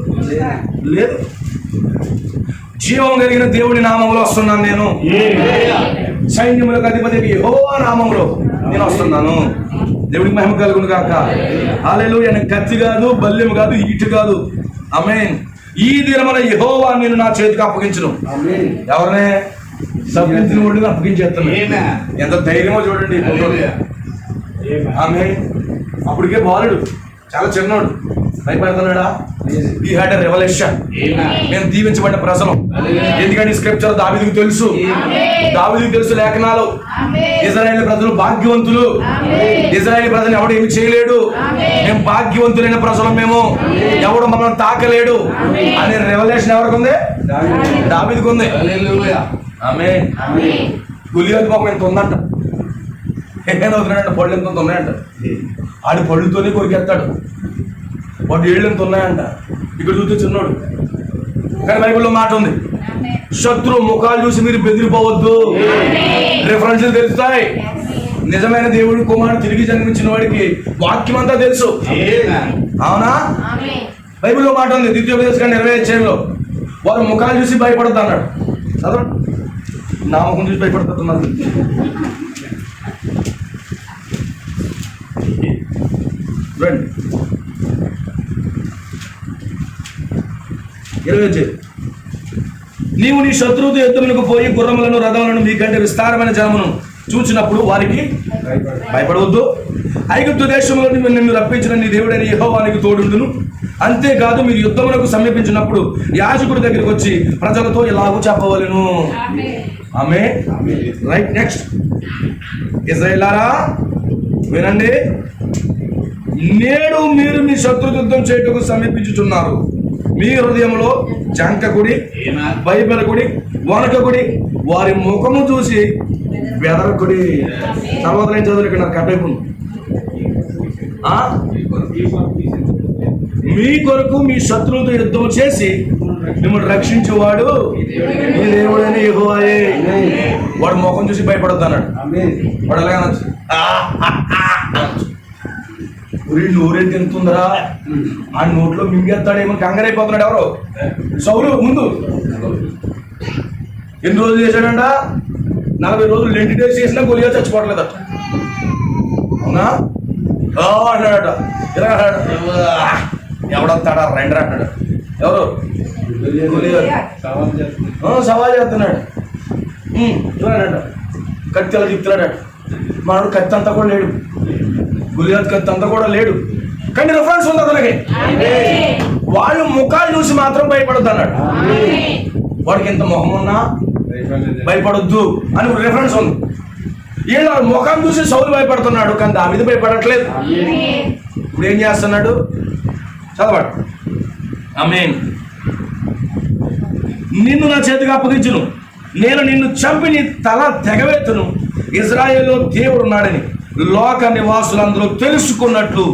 లేదు, జీవం కలిగిన దేవుడి నామంలో వస్తున్నాను నేను, సైన్యములకు అధిపతి యెహోవా నామంలో నేను వస్తున్నాను. దేవుడికి మహిమ కలుగును గాక. హల్లెలూయా. కత్తి కాదు, బల్లెము కాదు, ఈటు కాదు. ఆమేన్. ఈ దినమున యెహోవా నేను నా చేతికి అప్పగించును. ఎవరినే? శపించిన వాడిని అప్పగించేస్తాను. ఎంత ధైర్యమో చూడండి. ఆమేన్. అప్పటికే బాలుడు, చాలా చిన్నోడు, భయపడుతున్నాడా? He had a revelation. నేను దీవించబడిన ప్రజలు. ఎందుకంటే స్క్రిప్చర్ దావీదుకు తెలుసు, దావీదుకు తెలుసు లేఖనాలు. ఇశ్రాయేలు ప్రజలు భాగ్యవంతులు, ఇశ్రాయేలు ప్రజలు ఎవడు ఏమి చేయలేడు, మేము భాగ్యవంతులైన ప్రజలు, మేము ఎవడు మమ్మల్ని తాకలేడు అనే రెవల్యూషన్ ఎవరికి ఉంది? దావీదుకు ఉంది. ఆమేన్. గొలియాతు పాపం ఎంత ఉందంట, ఏమవుతున్నాడంట, పళ్ళు ఎంత ఉన్నాయంట. ఆడి పళ్ళుతోనే కొరికేస్తాడు. వాడు ఏళ్ళు ఎంత ఉన్నాయంట. ఇక్కడ చూస్తే చిన్నోడు. కానీ బైబిల్లో మాట ఉంది, శత్రు ముఖాలు చూసి మీరు బెదిరిపోవద్దు. రిఫరెన్స్లు తెలుస్తాయి. నిజమైన దేవుడు కుమారుడు తిరిగి జన్మించిన వాడికి వాక్యం అంతా తెలుసు. అవునా? బైబిల్లో మాట ఉంది, ద్వితీయోపదేశకాండం 25లో వారు ముఖాలు చూసి భయపడద్దు అన్నాడు. చదవండి. నా ముఖం చూసి భయపడుతున్నారు. రండి. 20. నీవు నీ శత్రువుతో యుద్ధమునకు పోయి గుర్రములను రథములను మీకంటే విస్తారమైన జనమును చూచినప్పుడు వారికి భయపడవద్దు. ఐగుప్తు దేశంలో నిన్ను రప్పించిన నీ దేవుడైన యెహోవానికి తోడుండును. అంతేకాదు, మీరు యుద్ధమునకు సమీపించినప్పుడు యాజకుడి దగ్గరికి వచ్చి ప్రజలతో ఇలాగూ చెప్పవలెను. ఆమె రైట్. నెక్స్ట్. ఇశ్రాయేలారా వినండి, నేడు మీరు మీ శత్రు యుద్ధం చేయుటకు సమీపించుచున్నారు. మీ హృదయంలో జంకకుడి, భయపడకుడి, వణకకుడి, వారి ముఖము చూసి బెదరకుడి. తర్వాత నేను చదువుకున్నా కట్టైపు. మీ కొరకు మీ శత్రువుతో యుద్ధం చేసి మిమ్మల్ని రక్షించేవాడు మీ దేవుడైన యెహోవాయే. వాడు ముఖం చూసి భయపడొద్దు అన్నాడు. వాడు ఎలాగనొచ్చు, నోరేం తింటుందరా ఆ నోట్లో మింగేస్తాడేమో కంగారైపోతున్నాడు. ఎవరు? సౌలు. ముందు ఎన్ని రోజులు చేశాడంట? 40 రోజులు లెంటి డేస్ చేసినా గొలియా చచ్చిపోవట్లేదట. అవునా అన్నాడట. ఇలా అన్నాడు, ఎవడొస్తాడా రండి అన్నాడు. ఎవరు? సవాల్ చేస్తున్నాడు. అన్నాడు, కత్తి అలా చెప్తున్నాడట. మనడు కత్తి అంతా కూడా లేడు, గులియాత్ కత్తి అంతా కూడా లేడు, కానీ రిఫరెన్స్ ఉంది అతనికి. వాళ్ళు ముఖాలు చూసి మాత్రం భయపడొద్దు అన్నాడు. వాడికి ఎంత మొహం ఉన్నా భయపడొద్దు అని రిఫరెన్స్ ఉంది. వీళ్ళ ముఖం చూసి సౌలు భయపడుతున్నాడు, కానీ దావీదు భయపడట్లేదు. ఇప్పుడు ఏం చేస్తున్నాడు? చదవండి. ఆమేన్. నిన్ను నా చేతికి అప్పగించును, నేను నిన్ను చంపి నీ తల తెగవేతును. ఇజ్రాయేల్లో దేవుడు ఉన్నాడని లోక నివాసులందరూ తెలుసుకున్నట్లు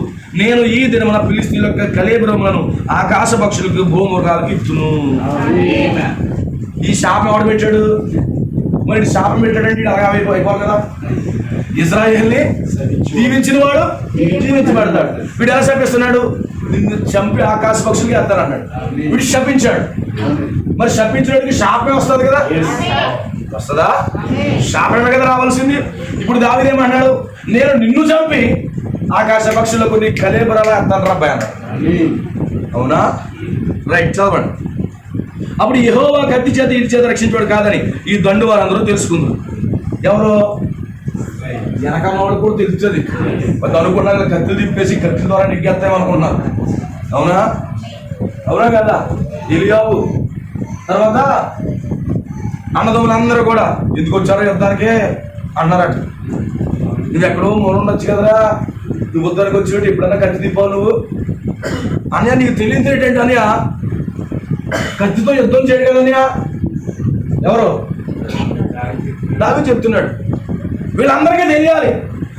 నేను ఈ దినమున ఫిలిష్తీయుల యొక్క కళేబరములను ఆకాశ పక్షులకు భూముఖాలకు ఇచ్చును. ఈ శాపం ఎవడు పెట్టాడు? మరి శాపం పెట్టాడంటే అలాగా అయిపోవాలి కదా. ఇజ్రాయేల్ని దీవించిన వాడు దీవించబడతాడు. వీడు ఎలా శపిస్తున్నాడు? నిన్ను చంపి ఆకాశ పక్షులకి వేస్తానన్నాడు. వీడు శపించాడు. మరి శపించడానికి శాపమే వస్తుంది కదా. వస్తుందా? శాపమే కదా రావాల్సింది. ఇప్పుడు దావీదు ఏమన్నాడు? నేను నిన్ను చంపి ఆకాశ పక్షులకు నీ కళేబరాలు వేస్తాను రా అన్నాడు. అవునా? రైట్, చదవండి. అప్పుడు యెహోవా కత్తి చేత ఇటు చేత రక్షించాడు కాదని ఈ దండు వారందరూ తెలుసుకుందారు. ఎవరు? వెనకాల వాళ్ళు కూడా తెలుస్తుంది. వాళ్ళు అనుకున్నారు కత్తి తిప్పేసి కత్తి ద్వారా నెగ్గేస్తామనుకున్నారు. అవునా? అవునా కదా? ఎలియాబు తర్వాత అన్నదమ్ములందరూ కూడా ఎందుకు వచ్చారో యుద్ధానికే అన్నారట. నువ్వు ఎక్కడో మూల ఉండొచ్చు కదరా, నువ్వు ఉద్దానికి వచ్చి ఎప్పుడన్నా కత్తి తిప్పావు నువ్వు అన్నయ్య. నీకు తెలియదు ఏంటంటే అన్నయ్య, కత్తితో యుద్ధం చేయడు కదన్నయ్య. ఎవరు? దావీదు చెప్తున్నాడు. వీళ్ళందరికీ తెలియాలి.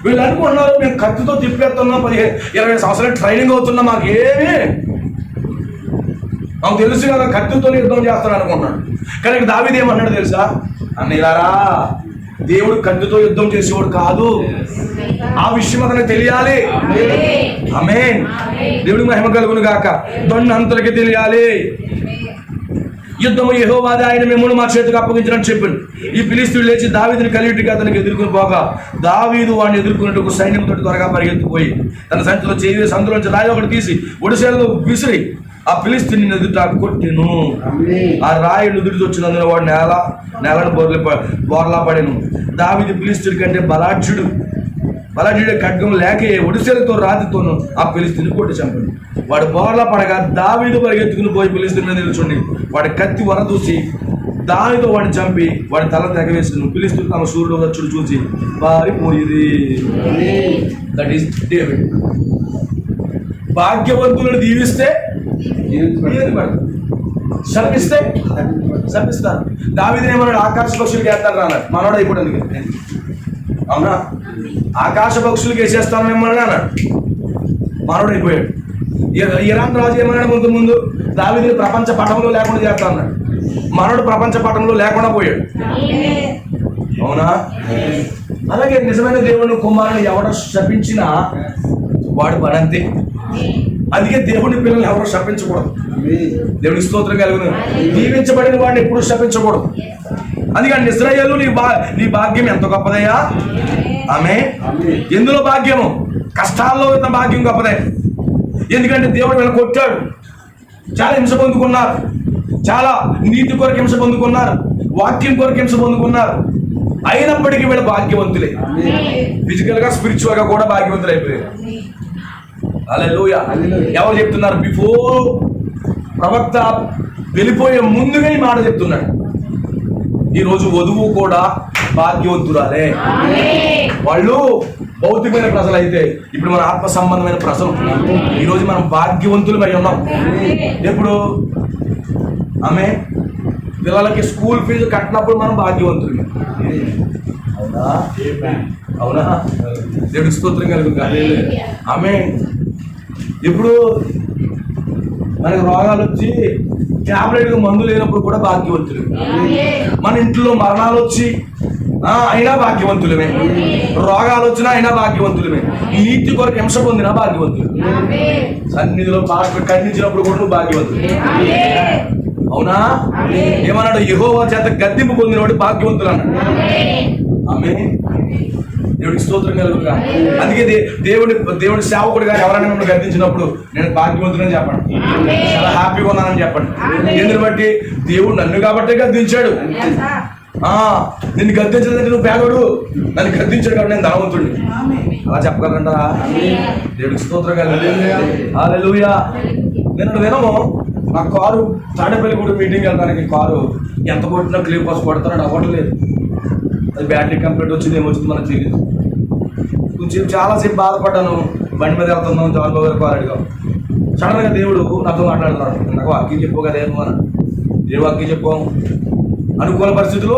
వీళ్ళు అనుకుంటున్నారు మేము కత్తితో తిప్పేస్తున్నాం, 15-20 సంవత్సరాలు ట్రైనింగ్ అవుతున్నా, మాకేమి నాకు తెలుసు కదా కత్తితో యుద్ధం చేస్తాను అనుకుంటున్నాడు. కానీ దావీదు ఏమన్నాడు తెలుసా? అన్నయ్యారా, దేవుడు కత్తితో యుద్ధం చేసేవాడు కాదు. ఆ విషయం అతనికి తెలియాలి. ఆమేన్. దేవుడికి మహిమ కలుగును గాక. దొండ అంతలకి తెలియాలి. యుద్ధము యెహోవాది, ఆయన మిమ్మల్ని మా చేతికి అప్పగించడానికి చెప్పింది. ఈ ఫిలిష్తీయుడు లేచి దావీదుని కలిగిట్టుగా అతనికి ఎదుర్కొని పోగా దావీదు వాడిని ఎదుర్కొన్నట్టు సైన్యంతో త్వరగా పరిగెత్తిపోయి తన సంచిలో చేసి అందులోంచి రాయి ఒకటి తీసి ఒడిసేలలో విసిరి ఆ ఫిలిష్తీయుని ఎదుట కొట్టెను. ఆ రాయి నుదుటి వచ్చినందున వాడు నేలను బోర్లా పడెను. దావీదు ఫిలిష్తీయుడి కంటే బలాఢ్యుడు ఖడ్గం లేక ఒడిసెలతో రాతితోను ఆ ఫిలిష్తీయుని కొట్టి చంపాడు. వాడు బోర్లా పడగా దావీదు పరిగెత్తుకుని పోయి ఫిలిష్తీయుని మీద నిల్చుండి వాడి కత్తి వరదూసి దానితో వాడిని చంపి వాడి తల తెగవేసిన. ఫిలిష్తీయులు తమ సూర్యుడు వచ్చుడు చూసి పారిపోయింది. That is David. భాగ్యవంతులను దీవిస్తే శపిస్తారు. దావీదు ఏమన్నాడు? ఆకాశ పక్షులకి వేస్తాను రాన్నాడు. మనోడు అయిపోయి అందుకే. అవునా? ఆకాశ పక్షులకి వేసేస్తాను మిమ్మల్ని అన్నాడు. మనోడు అయిపోయాడు. ఇరాన్ రాజు ఏమన్నాడు? ముందు దావీదుని ప్రపంచ పటంలో లేకుండా చేస్తా అన్నాడు. మనోడు ప్రపంచ పటంలో లేకుండా పోయాడు. అవునా? అలాగే నిజమైన దేవుని కుమారుని ఎవడ శపించినా వాడు పనంతే. అందుకే దేవుని పిల్లల్ని ఎవరు శపించకూడదు. దేవునికి స్తోత్రం కలుగును. దీవించబడిన వాడిని ఎప్పుడు శపించకూడదు. అందుకని ఇశ్రాయేలు నీ భాగ్యం ఎంత గొప్పదయ్యా. ఆమె ఎందులో భాగ్యము? కష్టాల్లో ఉన్న భాగ్యం గొప్పదే. ఎందుకంటే దేవుడు వీళ్ళని కొట్టాడు. చాలా హింస పొందుకున్నారు. చాలా నీతి కొరకు హింస పొందుకున్నారు. వాక్యం కొరకు హింస పొందుకున్నారు. అయినప్పటికీ వీళ్ళ భాగ్యవంతులే. ఫిజికల్ గా స్పిరిచువల్ గా కూడా భాగ్యవంతులు అయిపోయారు. హల్లెలూయా. ఎవరు చెప్తున్నారు? బిఫోర్ ప్రవక్త వెళ్ళిపోయే ముందుగా ఈ మాట చెప్తున్నాడు. ఈరోజు వధువు కూడా భాగ్యవంతురాలే. వాళ్ళు భౌతికమైన ప్రజలు అయితే ఇప్పుడు మన ఆత్మ సంబంధమైన ప్రజలు. ఈరోజు మనం భాగ్యవంతులు మరి ఉన్నాం. ఎప్పుడు ఆమె పిల్లలకి స్కూల్ ఫీజు కట్టినప్పుడు మనం భాగ్యవంతులు. అవునా? అవునా? దేవుడికి స్తోత్రం కలుగుగా. ఆమె ఇప్పుడు మనకి రోగాలు వచ్చి ట్యాబ్లెట్ మందు లేనప్పుడు కూడా భాగ్యవంతులు. మన ఇంట్లో మరణాలు వచ్చి అయినా భాగ్యవంతులమే. రోగాలు వచ్చినా అయినా భాగ్యవంతులమే. నీతి కొరకు హింస పొందినా భాగ్యవంతులు. సన్నిధిలో ఖండించినప్పుడు కూడా నువ్వు భాగ్యవంతులు. అవునా? ఏమన్నాడు? యెహోవా చేత గద్దింపు పొందినవాడు భాగ్యవంతులు అన్నాడు. ఆమె దేవుడికి స్తోత్రం కలుగుగా. అందుకే దేవుడి సేవకుడిగా ఎవరైనా మిమ్మల్ని గద్దించినప్పుడు నేను భాగ్యవంతులని చెప్పండి. చాలా హ్యాపీగా ఉన్నానని చెప్పండి. ఎందుని బట్టి? దేవుడు నన్ను కాబట్టే గద్దించాడు. నిన్ను గద్దించలేదంటే నువ్వు పేదోడు, నన్ను గద్దించాడు కాబట్టి నేను ధనవంతుడిని. అలా చెప్పగలంటా? దేవుడికి స్తోత్రం కలుగుగా. హల్లెలూయా. నేను దినము నా కారు తాడేపల్లిగూడెం మీటింగ్ వెళ్ళడానికి కారు ఎంత కొట్టినా క్లీన్ పాస్ కొడతాడు, అవ్వట్లేదు. అది బ్యాటరీ కంప్లీట్ వచ్చింది, ఏమొచ్చింది మనకు తెలియదు. కొంచెం చాలాసేపు బాధపడ్డాను. బండి మీద వెళ్తున్నాం, జాన్ బాబు గారు కారు అడిగాం. సడన్గా దేవుడు నాతో మాట్లాడుతున్నాడు. నాకు వాక్యం చెప్పు కదా ఏమో అని. ఏ వాక్యం చెప్పాము? అనుకూల పరిస్థితులు,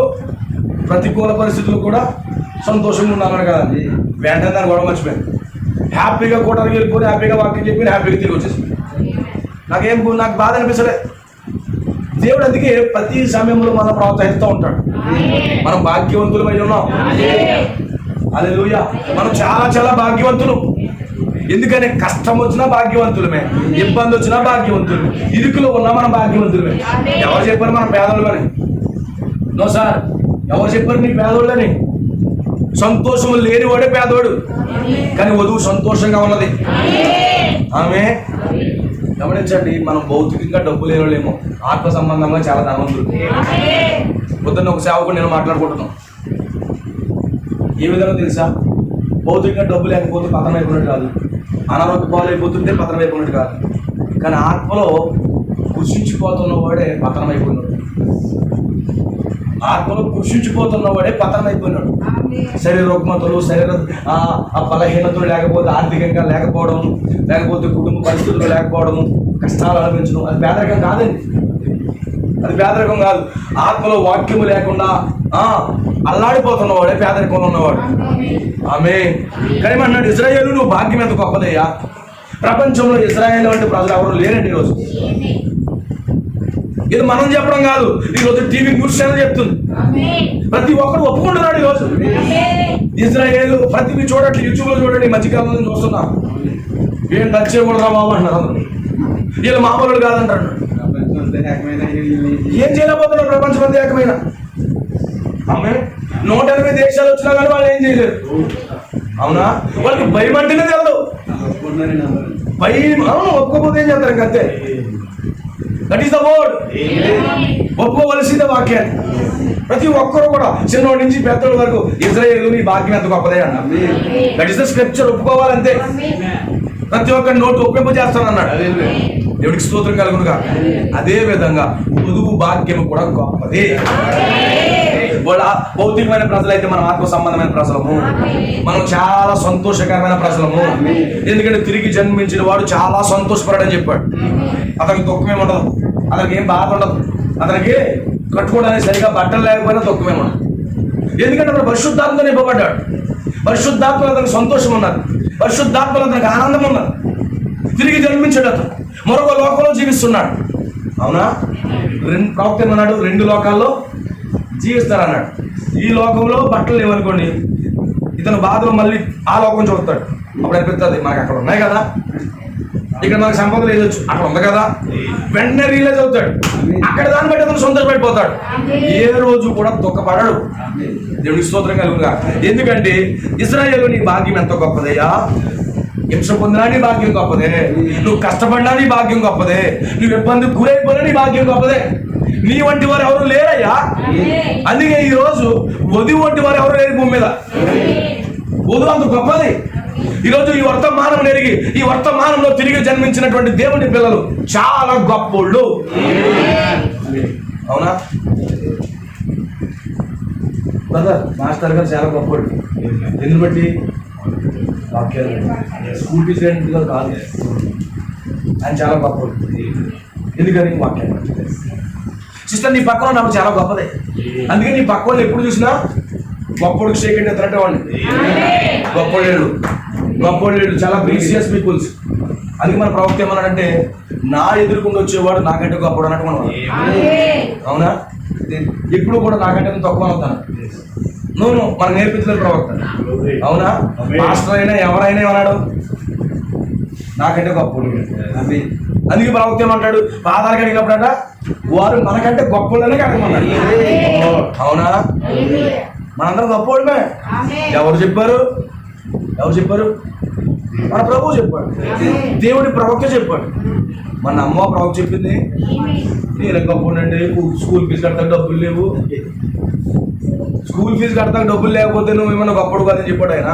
ప్రతికూల పరిస్థితులు కూడా సంతోషంగా ఉన్నాను కదా. వెంటనే దాన్ని గొడవ మర్చిపోయాను. హ్యాపీగా కూటానికి వెళ్ళిపోయి హ్యాపీగా వాక్యం చెప్పి హ్యాపీగా తిరిగి వచ్చేసి నాకు బాధ అనిపించలే. దేవుడు అందుకే ప్రతి సమయంలో మనం ప్రోత్సహిస్తూ ఉంటాడు. మనం భాగ్యవంతులమై ఉన్నాం. హల్లెలూయా. మనం చాలా చాలా భాగ్యవంతులు. ఎందుకని? కష్టం వచ్చినా భాగ్యవంతులమే, ఇబ్బంది వచ్చినా భాగ్యవంతులు, ఇరుకులో ఉన్నా మనం భాగ్యవంతులమే. ఎవరు చెప్పారు మనం పేదోళ్ళని? నో సార్, ఎవరు చెప్పారు నీ పేదోళ్ళని? సంతోషం లేనివాడే పేదోడు, కానీ వధువు సంతోషంగా ఉన్నది. ఆమె గమనించండి, మనం భౌతికంగా డబ్బు లేనివాళ్ళేమో, ఆత్మ సంబంధంగా చాలా ధనవంతులు. పొద్దున్న ఒక సేవకుడు నేను మాట్లాడుకుంటున్నాం. ఏ విధంగా తెలుసా? భౌతికంగా డబ్బు లేకపోతే పతనం అయిపోయినట్టు కాదు, అనారోగ్య పాలు అయిపోతుంటే పతనం అయిపోయినట్టు కాదు, కానీ ఆత్మలో కృషించిపోతున్న వాడే పతనం అయిపోయినాడు. ఆత్మలో కృషించిపోతున్న వాడే పతనం అయిపోయినాడు. శరీర రుగ్మతలు, శరీర బలహీనతలు, లేకపోతే ఆర్థికంగా లేకపోవడం, లేకపోతే కుటుంబ పరిస్థితులు లేకపోవడము, కష్టాలు అనుభవించడం, అది పేదరికం కాదండి. అది పేదరికం కాదు. ఆత్మలో వాక్యము లేకుండా అల్లాడిపోతున్నవాడే పేదరికంలో ఉన్నవాడు. ఆమె కానీ అన్నాడు, ఇజ్రాయేలు నువ్వు భాగ్యం ఎంత గొప్పదయ్యా. ప్రపంచంలో ఇజ్రాయేల్ వంటి ప్రజలు ఎవరు లేరండి ఈరోజు. ఇది మనం చెప్పడం కాదు, ఈరోజు టీవీ న్యూస్ ఛానల్ చెప్తుంది. ప్రతి ఒక్కరు ఒప్పుకుంటున్నాడు ఈరోజు. ఇజ్రాయేల్ ప్రతివి చూడండి, యూట్యూబ్ లో చూడండి. మధ్యకాలంలో చూస్తున్నా, ఏం టచ్ చేయకూడదా బాబు అంటున్నారు అందరూ. వీళ్ళు మామూలు కాదంటారు. ఏం చేయలేకపోతున్నారు ప్రపంచం అంతా ఏకమైన. ఆమె 180 దేశాలు వచ్చినా కానీ వాళ్ళు ఏం చేయలేరు. అవునా? వాళ్ళకి భయం అంటేనే తెలదు. భయం ఒప్పుకోకపోతే ఏం చేస్తారు ఇంకంతే. That is the word. ఒప్పుకోవలసిందే వాక్యాన్ని. ప్రతి ఒక్కరు కూడా చిన్నోడి నుంచి పెద్దోడి వరకు ఇజ్రాయేలు నీ భాగ్యం ఎంత గొప్పదే అన్న. That is the scripture. ఒప్పుకోవాలంతే. ప్రతి ఒక్కరి నోటు ఒప్పింప చేస్తానన్నాడు. దేవుడికి స్తోత్రం కలుగునుగా. అదే విధంగా వధువు భాగ్యము కూడా గొప్పది. వాళ్ళ భౌతికమైన ప్రజలైతే మనం ఆత్మ సంబంధమైన ప్రజలము. మనం చాలా సంతోషకరమైన ప్రజలము. ఎందుకంటే తిరిగి జన్మించిన వాడు చాలా సంతోషపడని చెప్పాడు. అతనికి దుఃఖమేమి ఉండదు, అతనికి ఏం బాధ ఉండదు, అతనికి కట్టుకోవడానికి సరిగా బట్టలు లేకపోయినా దుఃఖమేమి ఉండదు. ఎందుకంటే అతను పరిశుద్ధాత్మతో నింపబడ్డాడు. పరిశుద్ధాత్మలో అతనికి సంతోషం ఉన్నది, పరిశుద్ధాత్మలో అతనికి ఆనందం ఉన్నది. తిరిగి జన్మించాడు, అతను మరొక లోకంలో జీవిస్తున్నాడు. అవునా? ప్రవక్త ఏమన్నాడు? 2 లోకాల్లో జీవిస్తారన్నాడు. ఈ లోకంలో బట్టలు లేవనుకోండి, ఇతను బాధలు మళ్ళీ ఆ లోకం చూస్తాడు. అప్పుడు అనిపిస్తుంది మనకు అక్కడ ఉన్నాయి కదా, ఇక్కడ మనకు సంపద లేదొచ్చు, అక్కడ ఉంది కదా. వెంటనే రియలైజ్ అవుతాడు. అక్కడ దాన్ని బట్టి అతను సంతోషపడిపోతాడు. ఏ రోజు కూడా దుఃఖపడడు. దేవుడికి స్తోత్రం కలుగుగా. ఎందుకంటే ఇశ్రాయేలు నీ భాగ్యం ఎంత గొప్పదయ్యా. హింస పొందినా నీ భాగ్యం గొప్పదే, నువ్వు కష్టపడినా నీ భాగ్యం గొప్పదే, నువ్వు ఇబ్బందికి గురైపోయినా నీ భాగ్యం గొప్పదే. నీ వంటి వారు ఎవరు లేరయ్యా. అందుకే ఈ రోజు వధువు వంటి వారు ఎవరు లేరు భూమి మీద. వధువు అంత గొప్పది. ఈరోజు ఈ వర్తమానం ఎరిగి ఈ వర్తమానంలో తిరిగి జన్మించినటువంటి దేవుని పిల్లలు చాలా గొప్పోళ్ళు. అవునా? బ్రదర్ మాస్టర్ గారు చాలా గొప్పవాడు. ఎందుకు బట్టి వాక్యాలు స్కూల్ టీచర్ కాదు, ఆయన చాలా గొప్పవాడు. ఎందుకని వాక్యాలు. సిస్టర్ నీ పక్కన నాకు చాలా గొప్పదే, అందుకే నీ పక్క వాళ్ళు ఎప్పుడు చూసినా గొప్పడికి షేక్ అంటే ఎత్తరంటే వాడిని గొప్పవాళ్ళు చాలా ప్రీసియస్ పీపుల్స్. అందుకే మన ప్రవక్త ఏమన్నాడంటే నా ఎదుర్కొంటూ వచ్చేవాడు నాకంటే గొప్పవాడు అన్నట్టు మనం. అవునా? ఎప్పుడు కూడా నాకంటే తక్కువ అవుతాను నువ్వు మనకు నేర్పించలేదు ప్రవక్త. అవునా? మాస్టర్ అయినా ఎవరైనా ఏమన్నాడు నాకంటే గొప్పవాడు. అందుకే ప్రవక్త ఏమంటాడు పాదాలు కడిగినప్పుడట వారు మనకంటే గొప్పవాళ్ళనే కడగమన్నాడు. అవునా? మనందరం గొప్పవాళ్ళమే. ఎవరు చెప్పారు? మన ప్రభువు చెప్పాడు, దేవుడి ప్రవక్త చెప్పాడు. మన అమ్మ ప్రవక్త చెప్పింది నేను గొప్పనండి, స్కూల్ ఫీజు కడతాకు డబ్బులు లేవు, స్కూల్ ఫీజు కడతాకు డబ్బులు లేకపోతే నువ్వు ఏమన్నా గొప్పడు కాదని చెప్పాడు ఆయన.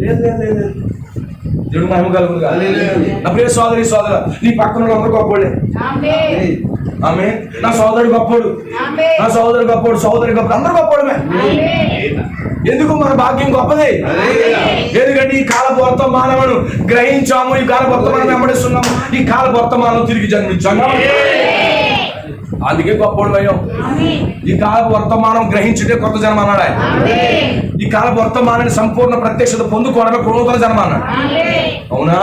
లేదు దేవుడు మహిమ కలుగును కాదు. నా ప్రియ సోదరి సోదర నీ పక్కన అందరూ గొప్పవాళ్ళే. ఆమె నా సోదరుడు గొప్పడు, నా సోదరుడు గొప్పడు, సోదరి గొప్పడు, అందరూ గొప్పడమే. ఎందుకు? మన భాగ్యం గొప్పది. ఎందుకంటే ఈ కాల వర్తమానమును గ్రహించాము, ఈ కాల వర్తమానం వెంబడిస్తున్నాము, ఈ కాల వర్తమానం తిరిగి జన్మించాము. అందుకే గొప్పడు అయ్యాం. ఈ కాల వర్తమానం గ్రహించుటే కొత్త జన్మ అన్నాడు ఆయన. ఈ కాల వర్తమానాన్ని సంపూర్ణ ప్రత్యక్షత పొందుకోవడమే నూతన జన్మ అన్నాడు. అవునా?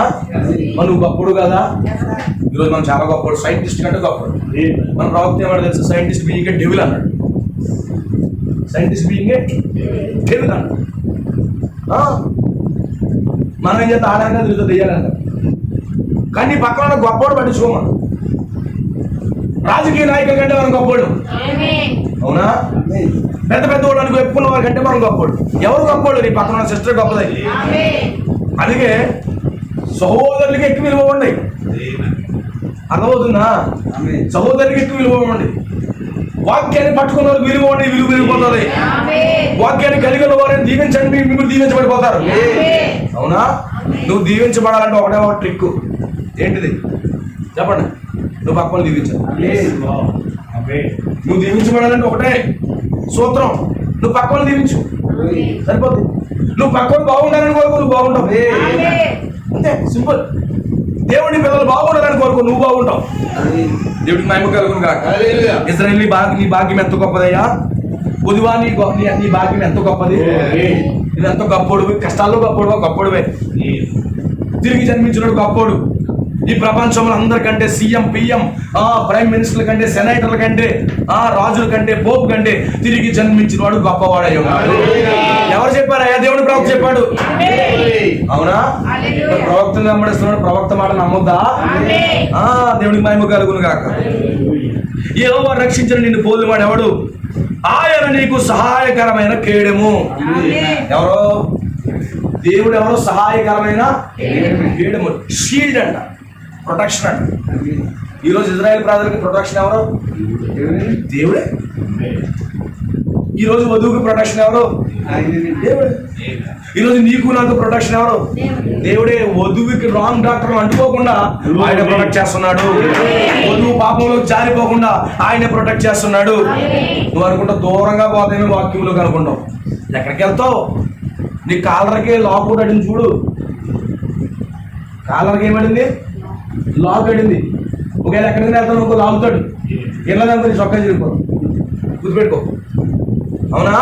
నువ్వు గొప్పడు కదా. ఈరోజు మనం చాలా గొప్పడు, సైంటిస్ట్ కంటే గొప్పడు. మన ప్రవక్త ఏమన్నా తెలుసు? సైంటిస్ట్ బీయింగ్ ఏ డెవిల్ అన్నాడు. సైంటిస్ట్ బీయింగ్ ఏ డెవిల్ అన్నాడు. మనం ఏం చేస్తే ఆడాక తిరుగుతుంది దెయ్యాలంట. కానీ పక్కన గొప్పవాడు పట్టించుకోమా. రాజకీయ నాయకుల కంటే మనం గొప్పవాడు. అవునా? పెద్ద పెద్ద వాళ్ళు అనుకో చెప్పుకున్న వారి కంటే మనం గొప్పవాడు. ఎవరు గొప్పవాడు? నీ పక్కన సిస్టర్ గొప్పది. అందుకే సహోదరులకి ఎక్కువ విలువ ఇవ్వండి. అర్థమవుతుందా? సహోదరులకి ఎక్కువ విలువ ఇవ్వండి. వాక్యాన్ని పట్టుకున్న వారికి విలువ పెరిగిపోతుంది. వాక్యాన్ని కలిగిన వారిని దీవించండి, మిమ్మల్ని దీవించబడిపోతారు. అవునా? నువ్వు దీవించబడాలంటే ఒకటే ఒక ట్రిక్. ఏంటిది చెప్పండి? నువ్వు పక్కన దీవించాలి. నువ్వు దీవించబడాలంటే ఒకటే సూత్రం, నువ్వు పక్కన దీవించు, సరిపోతుంది. నువ్వు పక్కన బాగుండాలని కోరుకో, నువ్వు బాగుంటావు. అంతే సింపుల్. దేవుడి పిల్లలు బాగుండాలని కోరుకో, నువ్వు బాగుంటావు. దేవుడికి మహిమ కలుగును గాక. ఇశ్రాయేలు నీ భాగ్యం ఎంత గొప్పదయ్యా. పొదువా నీ భాగ్యం ఎంత గొప్పది. ఇది ఎంత గొప్పడు. కష్టాల్లో గొప్పడువే. తిరిగి జన్మించినడు గొప్పడు. ఈ ప్రపంచంలో అందరికంటే సీఎం, పిఎం, ప్రైమ్ మినిస్టర్ల కంటే, సెనేటర్ల కంటే, రాజుల కంటే, పోపు కంటే తిరిగి జన్మించిన వాడు గొప్పవాడై ఉన్నాడు. ఎవరు చెప్పారయ్యా? దేవుని ప్రవక్త చెప్పాడు. అవునా? ప్రవక్తను వెంబడిస్తున్నాడు. ప్రవక్త మాట నమ్మొద్దా? దేవునికి మహిమ కలుగును గాక. యెహోవా రక్షించిన నిన్ను పోలివాడు ఎవడు? ఆయన నీకు సహాయకరమైన కేడెము. ఎవరో దేవుడు, ఎవరో సహాయకరమైన కేడెము, షీల్డ్ అంట, ప్రొటెక్షన్ అంట. ఈరోజు ఇజ్రాయెల్ ప్రజలకి ప్రొటెక్షన్ ఎవరు? దేవుడే. ఈరోజు వధువుకి ప్రొటెక్షన్ ఎవరు? దేవుడే. ఈరోజు నీకు నాకు ప్రొటెక్షన్ ఎవరు? దేవుడే. వధువుకి రాంగ్ డాక్టర్ అంటుకోకుండా ఆయన ప్రొటెక్ట్ చేస్తున్నాడు. వధువు పాపంలో జారిపోకుండా ఆయన ప్రొటెక్ట్ చేస్తున్నాడు. నువ్వు అనుకుంటా దూరంగా పోతామే వాక్యంలోకి అనుకుంటావు. ఎక్కడికి వెళ్తావు? నీ కాలర్కి లాక్ అడింది చూడు. కాలర్కి ఏమడింది? లాక్ అడింది. ఒకవేళ ఎక్కడికి వెళ్తాను ఇంకో లాగుతాడు. వెళ్ళదంతా చొక్కా చిరిగిపో, గుర్తుపెట్టుకో. అవునా?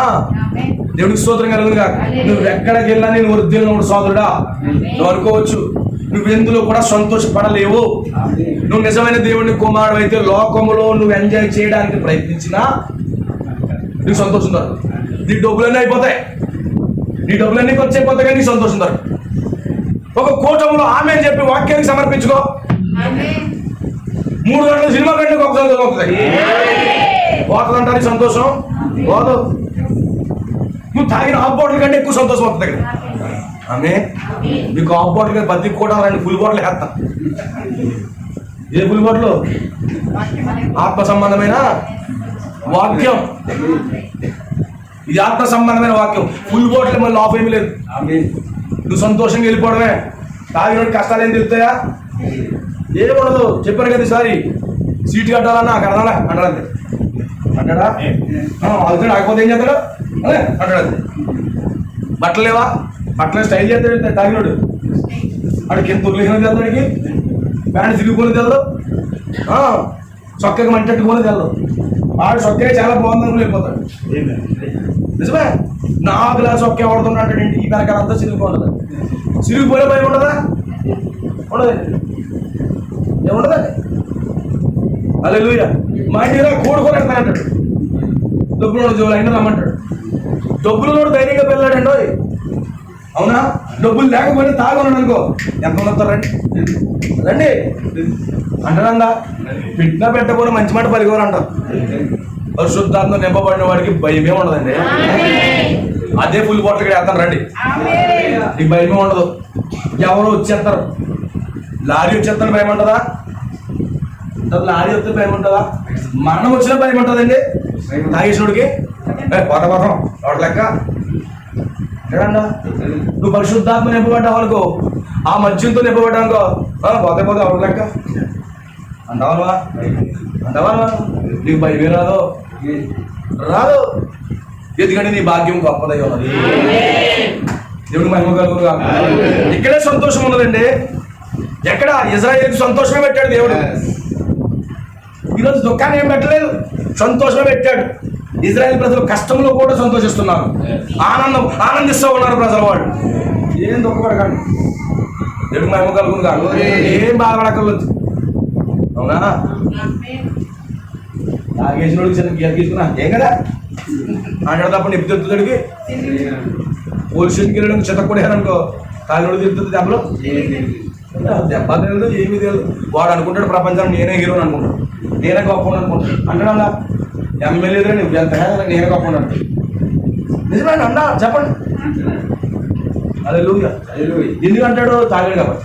దేవుడికి స్తోత్రం కలుగును కాక. నువ్వు ఎక్కడికి వెళ్ళా నేను వృద్ధిలో సోదరుడా నువ్వు అనుకోవచ్చు, నువ్వు ఎందులో కూడా సంతోషపడలేవు. నువ్వు నిజమైన దేవుడిని కుమారుడు అయితే లోకములో నువ్వు ఎంజాయ్ చేయడానికి ప్రయత్నించినా నీకు సంతోషం దొరకదు. నీ డబ్బులన్నీ అయిపోతాయి, నీ డబ్బులన్నీ ఖర్చు అయిపోతాయి, కానీ నీకు సంతోషం దొరకదు. ఒక కూటమిలో ఆమె అని చెప్పి వాక్యానికి సమర్పించుకో. 3 గంటల సినిమా కంటే ఒక సంతోషం అవుతుంది. పోతుందంటారు సంతోషం పోదు. నువ్వు తాగిన హాఫ్ బాటిల్ కంటే ఎక్కువ సంతోషం అవుతుంది కదా. ఆమె మీకు హాఫ్ బాటిల్ బతికి కూడా రండి, ఫుల్ బాటిల్ వేస్తా. ఏ ఫుల్ బాటిల్? ఆత్మ సంబంధమైన వాక్యం. ఇది ఆత్మ సంబంధమైన వాక్యం. ఫుల్ బాటిల్ మళ్ళీ ఆఫ్ ఏమీ లేదు. నువ్వు సంతోషంగా వెళ్ళిపోవడమే. తాగినోడి కష్టాలు ఏం తెలుస్తాయా? ఏమనదు. చెప్పాను కదా ఈసారి సీటు కట్టాలన్నా అక్కడ అర్థంలే అంటాడంతే. అంటాడా? అవుతాడు. ఆగిపోతే ఏం చేస్తాడు? అంటాడు. అంతే. బట్టలు లేవా? బట్టలు స్టైల్ చేస్తాడు తాగినోడు. వాడు కింద తుర్లేసినది తెలదు, వాడికి ప్యాంట్ తిరిగిపోయినది తెలదు, చొక్కగా మంటట్టుకోని తెలదు. వాడు చొక్కే చాలా బాగుందని వెళ్ళిపోతాడు. నిజమే, నాకు ఇలా చొక్కే వాడుతున్నాడు ఇంటికి వెనకాలంతా చిరిగిపోతుంది. చిరిగిపోయే భయం ఉండదా? ఉండదు, ఏముండదండి. హల్లెలూయా. మా ఇంటికి కూడుకొని అంటాడు. డబ్బులు జోలు అయినా రమ్మంటాడు. డబ్బులు ధైర్యంగా వెళ్ళాడండి. అవునా? డబ్బులు లేకపోతే తాగొన్నాడు అనుకో, ఎంత ఉండతారండి రండి అంటారందా. పెట్టినా పెట్టకపోయినా మంచి మాట పలికోరు అంటారు. పరిశుద్ధాత్మ నింపబడిన వాడికి భయమే ఉండదండి. అదే ఫుల్ బాటిల్ వేస్తాను రండి, నీకు భయమే ఉండదు. ఎవరో వచ్చేస్తారు, లారీ వచ్చేస్తాను భయం ఉంటుందా? లారీ వస్తే భయం ఉంటుందా? మరణం వచ్చినా భయం ఉంటుందండి తాగేసినోడికి. పోతం ఎవరి లెక్క అంటాడండా. నువ్వు పరిశుద్ధాత్మ నింపబడ్డావు అనుకో, ఆ మద్యంతో నింపబడ్డా అనుకో, పోతే పోతే ఎవరి లెక్క అంటావా? అంటావా? నీకు భయమే రాదు, రాదు. ఎందుకంటే నీ భాగ్యం గొప్పదై ఉన్నది. దేవుడు మహిమ కలుగునుగా. ఇక్కడే సంతోషం ఉన్నదండి. ఎక్కడ? ఇజ్రాయేలుకి సంతోషమే పెట్టాడు దేవుడు. ఈరోజు దుఃఖాన్ని ఏం పెట్టలేదు, సంతోషమే పెట్టాడు. ఇజ్రాయేల్ ప్రజలు కష్టంలో కూడా సంతోషిస్తున్నారు, ఆనందిస్తూ ఉన్నారు ప్రజల వాళ్ళు. ఏం దుఃఖపడకండి, దేవుడు మహిమ కలుగునుగా. ఏం బాధపడకలేదు. అవునా? తాగేసినోడికి చిన్న గీత తీసుకున్నా ఏం కదా అంటాడు తప్ప నిప్పు తెత్తుడికి. పోలీస్ స్టేషన్కి వెళ్ళడానికి చెత్త కొడేయాలనుకో, తాగినోడు తిరుగుతుంది దెబ్బలో. దెబ్బ తెలియదు, ఏమీ తెలియదు. వాడు అనుకుంటాడు ప్రపంచాన్ని నేనే హీరోని అనుకుంటాడు, నేనే గొప్ప అనుకుంటాడు. అంటాడు అలా ఎమ్మెల్యేదే నువ్వు ఎంత నేనే గొప్ప ఉన్నాడు. నిజమేనా అన్నా? చెప్పండి. అదే లూయా. ఎందుకు అంటాడు? తాగాడు కాబట్టి.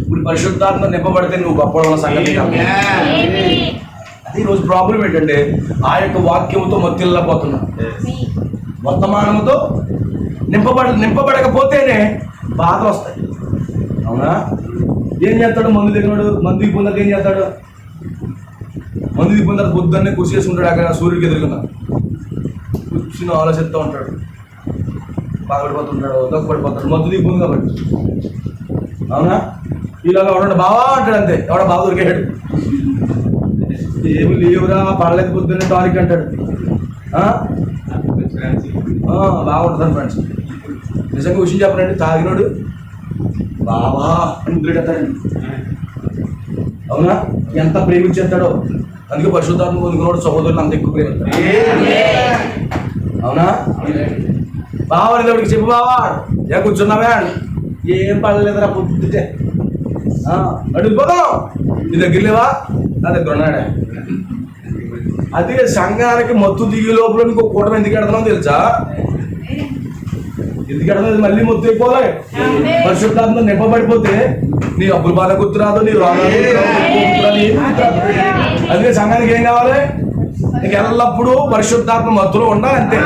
ఇప్పుడు పరిశుద్ధాత్మ నింపబడితే నువ్వు గొప్ప సంగతి. అది ఈరోజు ప్రాబ్లం ఏంటంటే ఆ యొక్క వాక్యముతో మత్తిల్లపోతున్నా, వర్తమానముతో నింపబడకపోతేనే బాధలు వస్తాయి. అవునా? ఏం చేస్తాడు? మందు దిగినాడు, మందు దిగిపోయినాక ఏం చేస్తాడు? మందు దిగిపోయిన పొద్దున్నే కృషి చేసుకుంటాడు. అక్కడ సూర్యుడికి ఎదురుకున్నా కూర్చుని ఆలోచిస్తూ ఉంటాడు, బాధపడిపోతుంటాడు, దుఃఖపడిపోతాడు. మందు దిగిపోయింది కాబట్టి. అవునా? ఇలా ఎవడంటే బావా అంటాడు, అంతే. ఎవడ బావ దొరికాడు, ఏమి లేవురా పర్లేదు పొద్దున్నే టానిక్ అంటాడు. బాగుంటుంది ఫ్రెండ్స్. నిజంగా విషయం చెప్పనండి, తాగినోడు బావా అని ముద్రెడతాడండి. అవునా? ఎంత ప్రేమించేస్తాడో. అందుకే పరిశుద్ధాత్మ పొందుకున్నాడు సహోదరులు అంత ఎక్కువ ప్రేమిస్తాడు. అవునా? బావని దేవుడికి చెప్పు, బావా ఏ కూర్చున్నావే అని. ఏం పడలేదురా పొద్దుటే అడిగిపోతాం, నీ దగ్గర లేవా? నా దగ్గర ఉన్నాడే. అదే సంఘానికి మత్తు దిగి లోపల ఇంకో కూటమి ఎందుకు ఎడతానో తెలుసా? ఎందుకు ఎడతాను? మళ్ళీ మొత్తం అయిపోలే. పరిశుద్ధాత్మ నింపబడిపోతే నీ అప్పుల బాధ గుర్తురాదు, నీ రోగాలు అదే సంఘానికి ఏం కావాలి? నీకు ఎల్లప్పుడూ పరిశుద్ధాత్మ మత్తులో ఉండాలి, అంతే.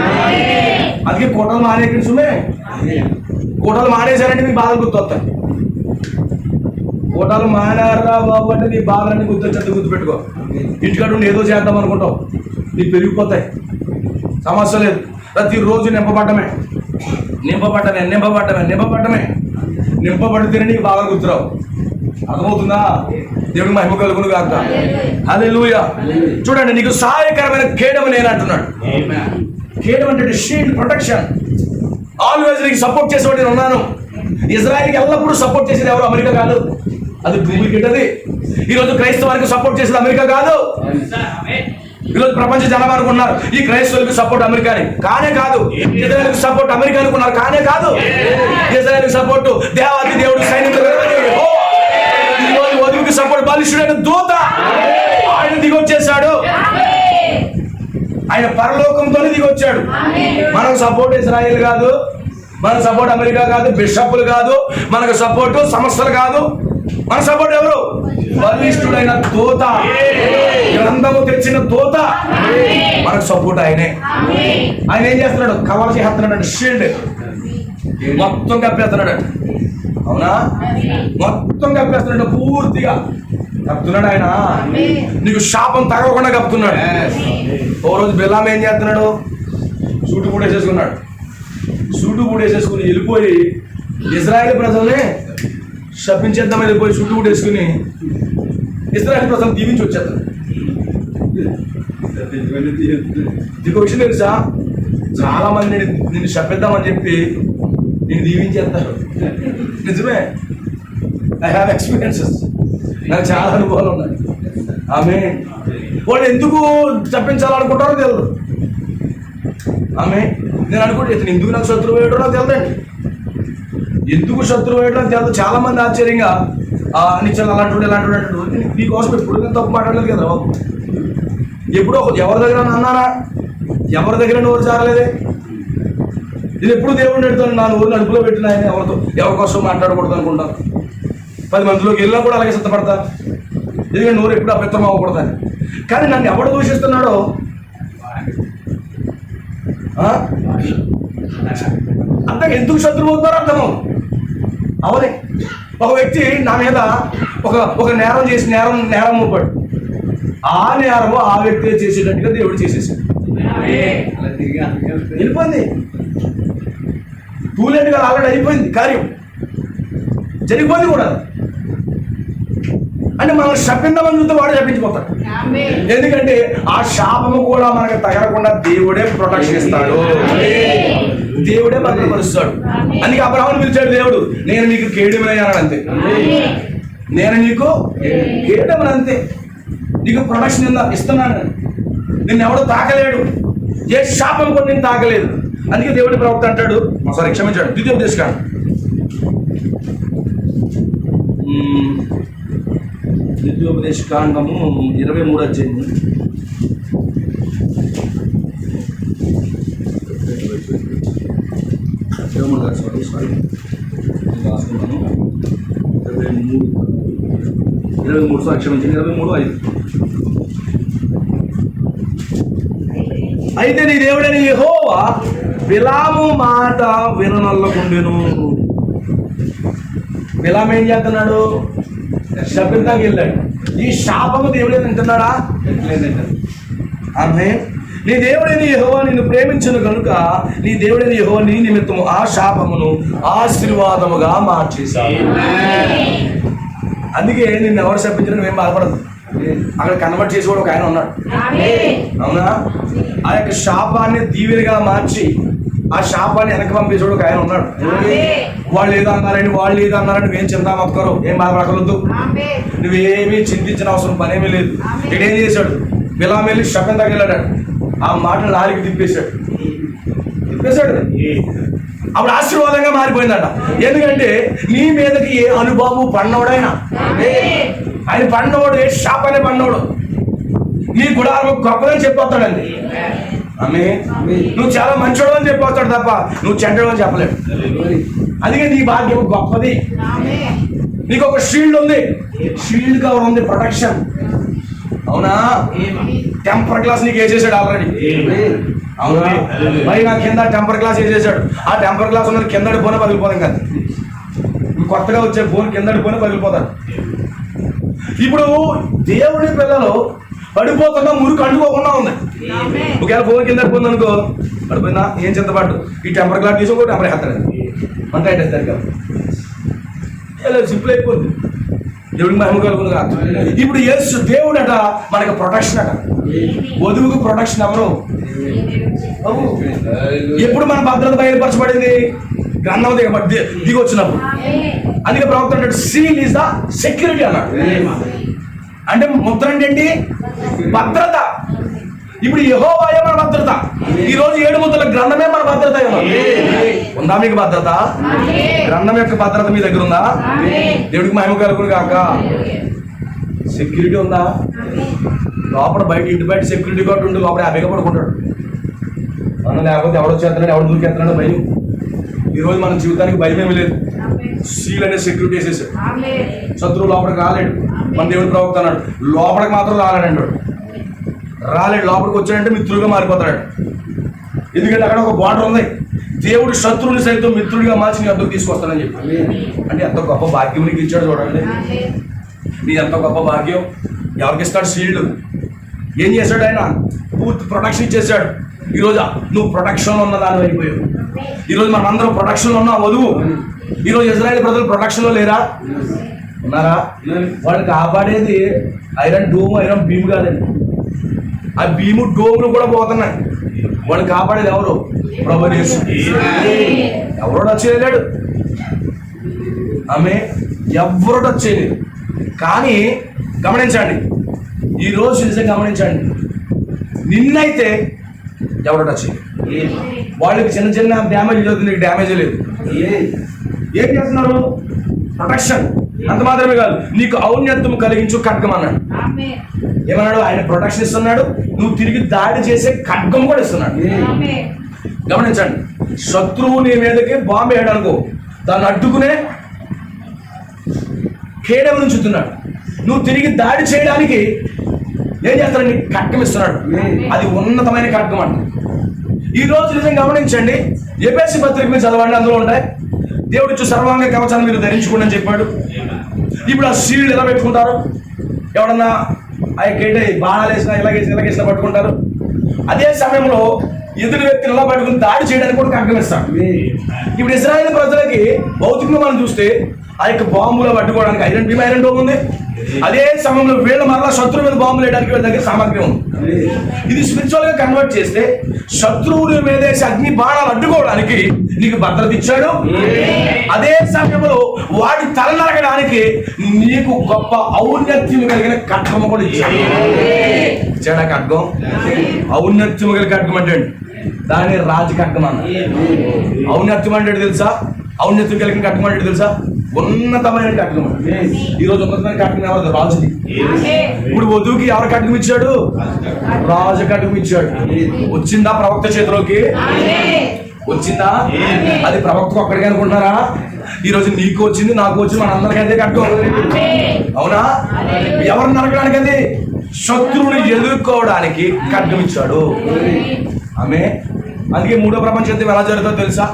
అందుకే కూటలు మానేకండి సుమే. కూటలు మానేశారంటే నీ బాధలు గుర్తొస్తాయి. కూటలు మానారా బాబు అంటే నీ బాధలన్నీ గుర్తొచ్చేది గుర్తుపెట్టుకో. ఇంటికాడ ఏదో చేద్దాం అనుకుంటావు, నీకు పెరిగిపోతాయి. సమస్య లేదు. ప్రతిరోజు నింపబడ్డమే, నింపబడ్డమే, నింపబడ్డమే, నింపబడ్డమే. నింపబడితేనే నీకు బాగా గుర్తురావు. అర్థమవుతుందా? దేవుడి మహిమ కలుగును గాక. హల్లెలూయా. చూడండి, నీకు సహాయకరమైన కేడము నేను అంటున్నాడు. కేడము అంటే షీల్డ్, ప్రొటెక్షన్. ఆల్వేజ్ నీకు సపోర్ట్ చేసేవాడు నేను ఉన్నాను. ఇజ్రాయెల్కి ఎల్లప్పుడూ సపోర్ట్ చేసేది ఎవరు? అమెరికా కాదు, అది డూప్లికేట్. అది ఈరోజు క్రైస్తవానికి సపోర్ట్ చేసేది అమెరికా కాదు. ఈరోజు ప్రపంచ జనాభా అనుకున్నారు ఈ క్రైస్తవులకు సపోర్ట్ అమెరికాని, కానే కాదు. ఇజ్రాయెల్కి సపోర్ట్ అమెరికా అనుకున్నారు, కానే కాదు. ఇజ్రాయెల్కి సపోర్ట్ దేవాది దేవుడు, సైనికులు, వధువుకి సపోర్ట్ బలిష్ఠుడైన దూత. ఆయన దిగొచ్చేసాడు, ఆయన పరలోకంతోనే దిగొచ్చాడు. మనకు సపోర్ట్ ఇజ్రాయెల్ కాదు, మనకు సపోర్ట్ అమెరికా కాదు, బిషప్పులు కాదు, మనకు సపోర్టు సంస్థలు కాదు. మన సపోర్ట్ ఎవరు? బలిష్ఠుడైన దూత, గ్రంథము తెచ్చిన దూత. మనకు సపోర్ట్ ఆయనే. ఆయన ఏం చేస్తున్నాడు? కవర్ చేస్తున్నాడు, షీల్డ్ మొత్తం కప్పేస్తున్నాడు. అవునా? మొత్తం కప్పేస్తున్నాడు, పూర్తిగా కప్పుతున్నాడు ఆయన. నీకు శాపం తగవకుండా కప్పుతున్నాడు. ఓ రోజు బిలాం ఏం చేస్తున్నాడు? సూటు కూడా వేసేసుకున్నాడు. సూటు కూడా వేసేసుకుని వెళ్ళిపోయి ఇజ్రాయేల్ ప్రజల్ని శపించేద్దాం వెళ్ళిపోయి సూటు కూడా వేసుకుని ఇజ్రాయేల్ ప్రజలు దీవించి వచ్చేద్దాం. ఇంకో విషయం తెలుసా, చాలా మంది నిన్ను శపిద్దామని చెప్పి నేను దీవించేస్తాను. నిజమే, ఐ హ్యావ్ ఎక్స్పీరియన్సెస్, నాకు చాలా అనుభవాలు ఉన్నాయి. ఆమె వాళ్ళు ఎందుకు చెప్పించాలనుకుంటారో తెలియదు. ఆమె నేను అనుకుంటే ఇతను ఎందుకు నాకు శత్రువు వేయడం నాకు తెలియదండి. ఎందుకు శత్రువు వేయడం నాకు తెలియదు. చాలా మంది ఆశ్చర్యంగా నిత్యం అలాంటి ఇలాంటి నీకోసం ఎప్పుడు నేను తప్పు మాట్లాడలేదు కదా బాబు. ఎప్పుడో ఎవరి దగ్గర అన్నానా, ఎవరి దగ్గర నోరు జారలేదే. నేను ఎప్పుడు దేవుడిని పెడతాను, నా నోరుని అదుపులో పెట్టిన ఆయన ఎవరితో ఎవరి కోసం మాట్లాడకూడదు అనుకుంటాను. 10 మందిలోకి వెళ్ళినా కూడా అలాగే సిద్ధపడతాను, ఎందుకంటే నోరు ఎప్పుడు అపెత్తం అవ్వకూడదని. కానీ నన్ను ఎవడు దూషిస్తున్నాడో అంతగా ఎందుకు శత్రువు అవుతారో అర్థమవు. అవనే ఒక వ్యక్తి నా మీద ఒక నేరం చేసి నేరం మోపాడు. ఆ నేరము ఆ వ్యక్తి చేసేటట్టుగా దేవుడు చేసేసాడు. వెళ్ళిపోయింది, టూలేట్గా ఆల్రెడీ అయిపోయింది, కార్యం జరిగిపోయింది కూడా. అంటే మనం శపిందామని చూస్తే వాడు శపించిపోతాడు. ఎందుకంటే ఆ శాపము కూడా మనకు తగలకుండా దేవుడే ప్రొటెక్షన్ ఇస్తాడు, దేవుడే భద్రపరుస్తాడు. అందుకే అబ్రహామును పిలిచాడు దేవుడు, నేను నీకు కేడమయ్యాను అంతే, నేను నీకు కేడమని అంతే, నీకు ప్రొటెక్షన్ ఇస్తున్నాను, నిన్ను ఎవడో తాకలేడు, ఏ శాపం కూడా నేను తాకలేదు. అందుకే దేవుడి ప్రవక్త అంటాడు, సారీ క్షమించాడు, ద్వితీయోపదేశకాండం 23వ అధ్యాయం 23:5. అయితే నీ దేవుడని యెహోవా బిలాము మాట విననొల్లకుండెను. బిలాము ఏం చేస్తున్నాడు? శపిద్దానికి వెళ్ళాడు. ఈ శాపము దేవుడే తింటున్నాడా? ఆమె నీ దేవుడైన యెహోవా నిన్ను ప్రేమించును కనుక నీ దేవుడైన యెహోవా నీ నిమిత్తము ఆ శాపమును ఆశీర్వాదముగా మార్చేశాడు. అందుకే నిన్ను ఎవరు శపించిన నువ్వేం బాధపడదు. అక్కడ కన్వర్ట్ చేసి కూడా ఒక ఆయన ఉన్నాడు, అవునా? ఆ యొక్క శాపాన్ని దీవెనగా మార్చి ఆ శాపాన్ని వెనక పంపించడం ఒక ఆయన ఉన్నాడు. వాళ్ళు ఏదో అన్నారని నువ్వేం చింతామక్కరు, ఏం బాధపడకూడదు, నువ్వేమీ చింతించిన అవసరం పనేమీ లేదు. ఇక్కడేం చేశాడు? బిలాము వెళ్ళి శపం తగిలాడు, ఆ మాటను లారికి తిప్పేశాడు. అప్పుడు ఆశీర్వాదంగా మారిపోయిందట. ఎందుకంటే నీ మీదకి ఏ అనుభవం పడినోడైనా, ఆయన పడినోడు ఏ శాపాన్ని పడినోడు నీ గుడారం గొప్పదని చెప్పొస్తాడండి. ఆమె నువ్వు చాలా మంచోడు అని చెప్పొస్తాడు తప్ప నువ్వు చెడ్డడు అని చెప్పలేడు. అందుకే నీ భాగ్యం గొప్పది. నీకు ఒక షీల్డ్ ఉంది, షీల్డ్ కవర్ ఉంది, ప్రొటెక్షన్, అవునా? టెంపర్ గ్లాస్ నీకు వేసేసాడు ఆల్రెడీ, అవునా? మరి నా కింద టెంపర్ గ్లాస్ వేసేసాడు. ఆ టెంపర్ గ్లాస్ ఉన్నది కిందడి పోనే పగిలిపోతాం కదా. కొత్తగా వచ్చే ఫోన్ కిందడి పోనే పగిలిపోతాడు. ఇప్పుడు దేవుడి పిల్లలు పడిపోతున్నా మురికి అంటుకోకుండా ఉంది. ఒకవేళ ఫోన్ కింద పోయింది అనుకో, పడిపోయిందా ఏం చింతపాటు, ఈ టెంపర్ గ్లాస్ తీసుకో టెంపర్ వేస్తాడు అంత అయిటేస్తారు కదా, ఇలా సింపుల్ అయిపోతుంది. దేవుడికి మహిమ కలుగుతుంది కదా. ఇప్పుడు యేసు దేవుడు అట మనకు ప్రొటెక్షన్ అట. వధువుకు ప్రొటెక్షన్ ఎవరు? ఎప్పుడు మన భద్రత బయలుపరచబడింది? గ్రంథం దిగి వచ్చినప్పుడు. అందుకే ప్రవక్త అంటాడు సీల్ ఈజ్ ద సెక్యూరిటీ అన్నాడు. అంటే ముద్ర అంటే ఏంటి? భద్రత. ఇప్పుడు యెహోవాయే మన భద్రత. ఈ రోజు 7 ముద్రల గ్రంథమే మన భద్రత. ఉందా మీకు భద్రత? గ్రంథం యొక్క భద్రత మీ దగ్గర ఉందా? దేవుడికి మహిమ కలుగును కాక. సెక్యూరిటీ ఉందా? లోపల బయట, ఇంటి బయట సెక్యూరిటీ గార్డు ఉండి లోపల హ్యాపీగా పడుకుంటాడు. మనం లేకపోతే ఎవడు వచ్చేస్తున్నాడు, ఎవడు దూకేస్తున్నాడు భయం. ఈరోజు మన జీవితానికి భయం ఏమీ లేదు. సీల్ అనే సెక్యూరిటీ వేసేసాడు. శత్రువు లోపలికి రాలేడు. మన దేవుడు ప్రవక్త అన్నాడు లోపలికి మాత్రం రాలేడు. లోపలికి వచ్చాడంటే మిత్రుడిగా మారిపోతాడు. ఎందుకంటే అక్కడ ఒక బార్డర్ ఉంది. దేవుడు శత్రువుని సైతం మిత్రుడిగా మార్చి నీ అద్దకు తీసుకొస్తానని చెప్పి. అంటే ఎంత గొప్ప భాగ్యం నీకు ఇచ్చాడు చూడండి. నీ ఎంత గొప్ప భాగ్యం. ఎవరికి ఇస్తాడు? షీల్డ్. ఏం చేశాడు ఆయన? పూర్తి ప్రొటెక్షన్ ఇచ్చేసాడు. ఈరోజు నువ్వు ప్రొటెక్షన్లో ఉన్న దాని అయిపోయావు. ఈరోజు మనం అందరం ప్రొటెక్షన్లో ఉన్నాం. వధువు ఈరోజు ఇజ్రాయేల్ ప్రజలు ప్రొటెక్షన్లో లేరా? ఉన్నారా? వాడిని కాపాడేది ఐరన్ డోమ్, ఐరన్ భీము కాదండి. ఆ భీము డోములు కూడా పోతున్నాయి. వాడిని కాపాడేది ఎవరు? ప్రభువు యేసు. ఎవరో టచ్ చేయలేడు. ఆమె ఎవరో టచ్ చేయలేదు. కానీ గమనించండి, ఈరోజు నిజంగా గమనించండి, నిన్నైతే ఎవరో టచ్ చేయలేదు. వాళ్ళకి చిన్న చిన్న డ్యామేజ్ అవుతుంది, నీకు డ్యామేజ్ లేదు. ఏం చేస్తున్నారు? ప్రొటెక్షన్. అంత మాత్రమే కాదు, నీకు ఔన్నత్యం కలిగించు ఖడ్గం అన్నాడు. ఏమన్నాడు? ఆయన ప్రొటెక్షన్ ఇస్తున్నాడు, నువ్వు తిరిగి దాడి చేసే ఖడ్గం కూడా ఇస్తున్నాడు. గమనించండి, శత్రువు నీ మీదకి బాంబు వేయడానికో దాన్ని అడ్డుకునే కేడెం నుంచుతున్నాడు. నువ్వు తిరిగి దాడి చేయడానికి ఏం చేస్తాడు? నీకు ఖడ్గం ఇస్తున్నాడు. అది ఉన్నతమైన ఖడ్గం అంట. ఈ రోజు నిజంగా గమనించండి, ఎఫెసీ పత్రిక మీద చదవండి, అందులో ఉంటాయి దేవుడు ఇచ్చే సర్వాంగ కవచాన్ని మీరు ధరించుకోండి అని చెప్పాడు. ఇప్పుడు ఆ షీల్డ్ ఎలా పెట్టుకుంటారు? ఎవడన్నా ఆ కేట బాణాలు వేసినా ఇలాగేసినా పట్టుకుంటారు. అదే సమయంలో ఎదుటి వ్యక్తిని ఎలా పట్టుకుని దాడి చేయడానికి కూడా ఖడ్గం ఇస్తాడు. ఇప్పుడు ఇశ్రాయేలు ప్రజలకి భౌతికంగా మనం చూస్తే ఆ యొక్క బాంబులో పట్టుకోవడానికి ఐరన్ భీమ్, ఐరన్ డోమ్ ఉంది. అదే సమయంలో వీళ్ళు మరలా శత్రువు మీద బాంబులు వేయడానికి వీళ్ళ దగ్గర సామగ్రి ఉంది. ఇది స్పిరిచువల్ గా కన్వర్ట్ చేస్తే శత్రువుల మీద అగ్ని బాణాలు అడ్డుకోవడానికి నీకు భద్రత ఇచ్చాడు. అదే సమయంలో వాడి తల నరకడానికి నీకు గొప్ప ఔన్నత్యం కలిగిన ఖడ్గం కూడా ఇచ్చాడు. ఇచ్చాడా ఖడ్గం? ఔన్నత్యం కలిగిన ఖడ్గం అంటే దాని రాజ ఖడ్గం అన్న. ఔన్నత్యం అంటే తెలుసా? ఔన్నత్యం కలిగిన ఖడ్గం అంటే తెలుసా? ఉన్నతమైన ఖడ్గం. ఈరోజు ఉన్నతమైన ఖడ్గం ఎవరు? రాజుది. ఇప్పుడు వధువుకి ఎవరు ఖడ్గం ఇచ్చాడు? రాజు ఖడ్గం ఇచ్చాడు. వచ్చిందా ప్రవక్త చేతిలోకి? వచ్చిందా? అది ప్రవక్తకు ఒక్కడికి అనుకుంటున్నారా? ఈరోజు నీకు వచ్చింది, నాకు వచ్చింది, మన అందరికీ అదే ఖడ్గం. అవునా? ఎవరు నరకడానికి? అది శత్రువుని ఎదుర్కోవడానికి ఖడ్గం ఇచ్చాడు. ఆమె అందుకే మూడో ప్రపంచ యుద్ధం ఎలా జరుగుతుందో తెలుసా?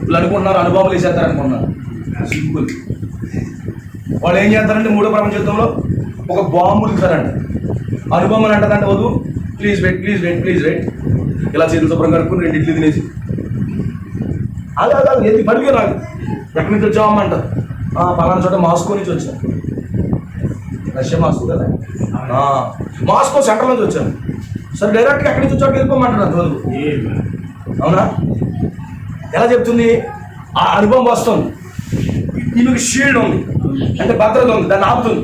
వీళ్ళు అనుకుంటున్నారు అనుభవాలు వేసేస్తారు అనుకుంటున్నారు. సింపుల్. వాళ్ళు ఏం చేస్తారంటే మూడో ప్రపంచ యుద్ధంలో ఒక బాంబు ఉడుకుతారంట. అనుభవం అంటదంటే వద్దు, please wait, please wait, please wait. ఇలా చేతులు శుభ్రం కడుక్కుని 2 ఇడ్లీ తినేసి అలా ఏది పడిగా రాదు. ఎక్కడి నుంచి వచ్చావమ్మంట? పలానా చోట మాస్కో నుంచి వచ్చాను. రష్యా మాస్కో కదా, మాస్కో సెంటర్ నుంచి వచ్చాను. సరే డైరెక్ట్గా ఎక్కడి నుంచి వచ్చాక వెళ్ళిపోమంటున్నాను చదువు. అవునా? ఎలా చెప్తుంది? ఆ అనుభవం వస్తుంది. ఈమెకు షీల్డ్ ఉంది అంటే భద్రత ఉంది, దాన్ని ఆపుతుంది,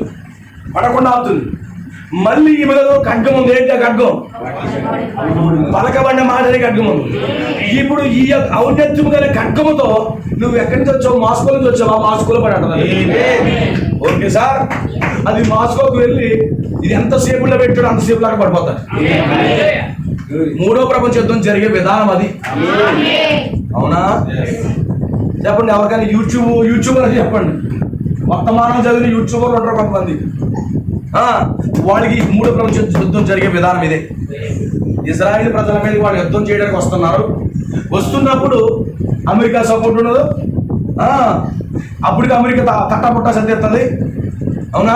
పడకుండా ఆపుతుంది. మళ్ళీ ఈమెలో ఖడ్గం ఉంది. ఏంటి ఆ ఖడ్గం? పలకబడిన మాటనే ఖడ్గం ఉంది. ఇప్పుడు ఈ ఔన్నత్యం గల ఖడ్గముతో నువ్వు ఎక్కడి నుంచి వచ్చావు? మాస్కో నుంచి వచ్చావు. మాస్కోలో పడి అంటున్నాను. ఓకే సార్, అది మాస్కోకి వెళ్ళి ఇది ఎంతసేపులో పెట్టాడు అంతసేపు లాగా పడిపోతాడు. మూడో ప్రపంచ యుద్ధం జరిగే విధానం అది. అవునా? చెప్పండి ఎవరికైనా యూట్యూబర్ అని చెప్పండి. వర్తమానం చదివిన యూట్యూబర్లు ఉంటారు కొంతమంది. వాడికి మూడో ప్రపంచ యుద్ధం జరిగే విధానం ఇదే. ఇజ్రాయేల్ ప్రజల మీద వాళ్ళు యుద్ధం చేయడానికి వస్తున్నారు. వస్తున్నప్పుడు అమెరికా సపోర్ట్ ఉండదు. అప్పటికి అమెరికా తట్టపుట్ట సర్దిస్తుంది. అవునా?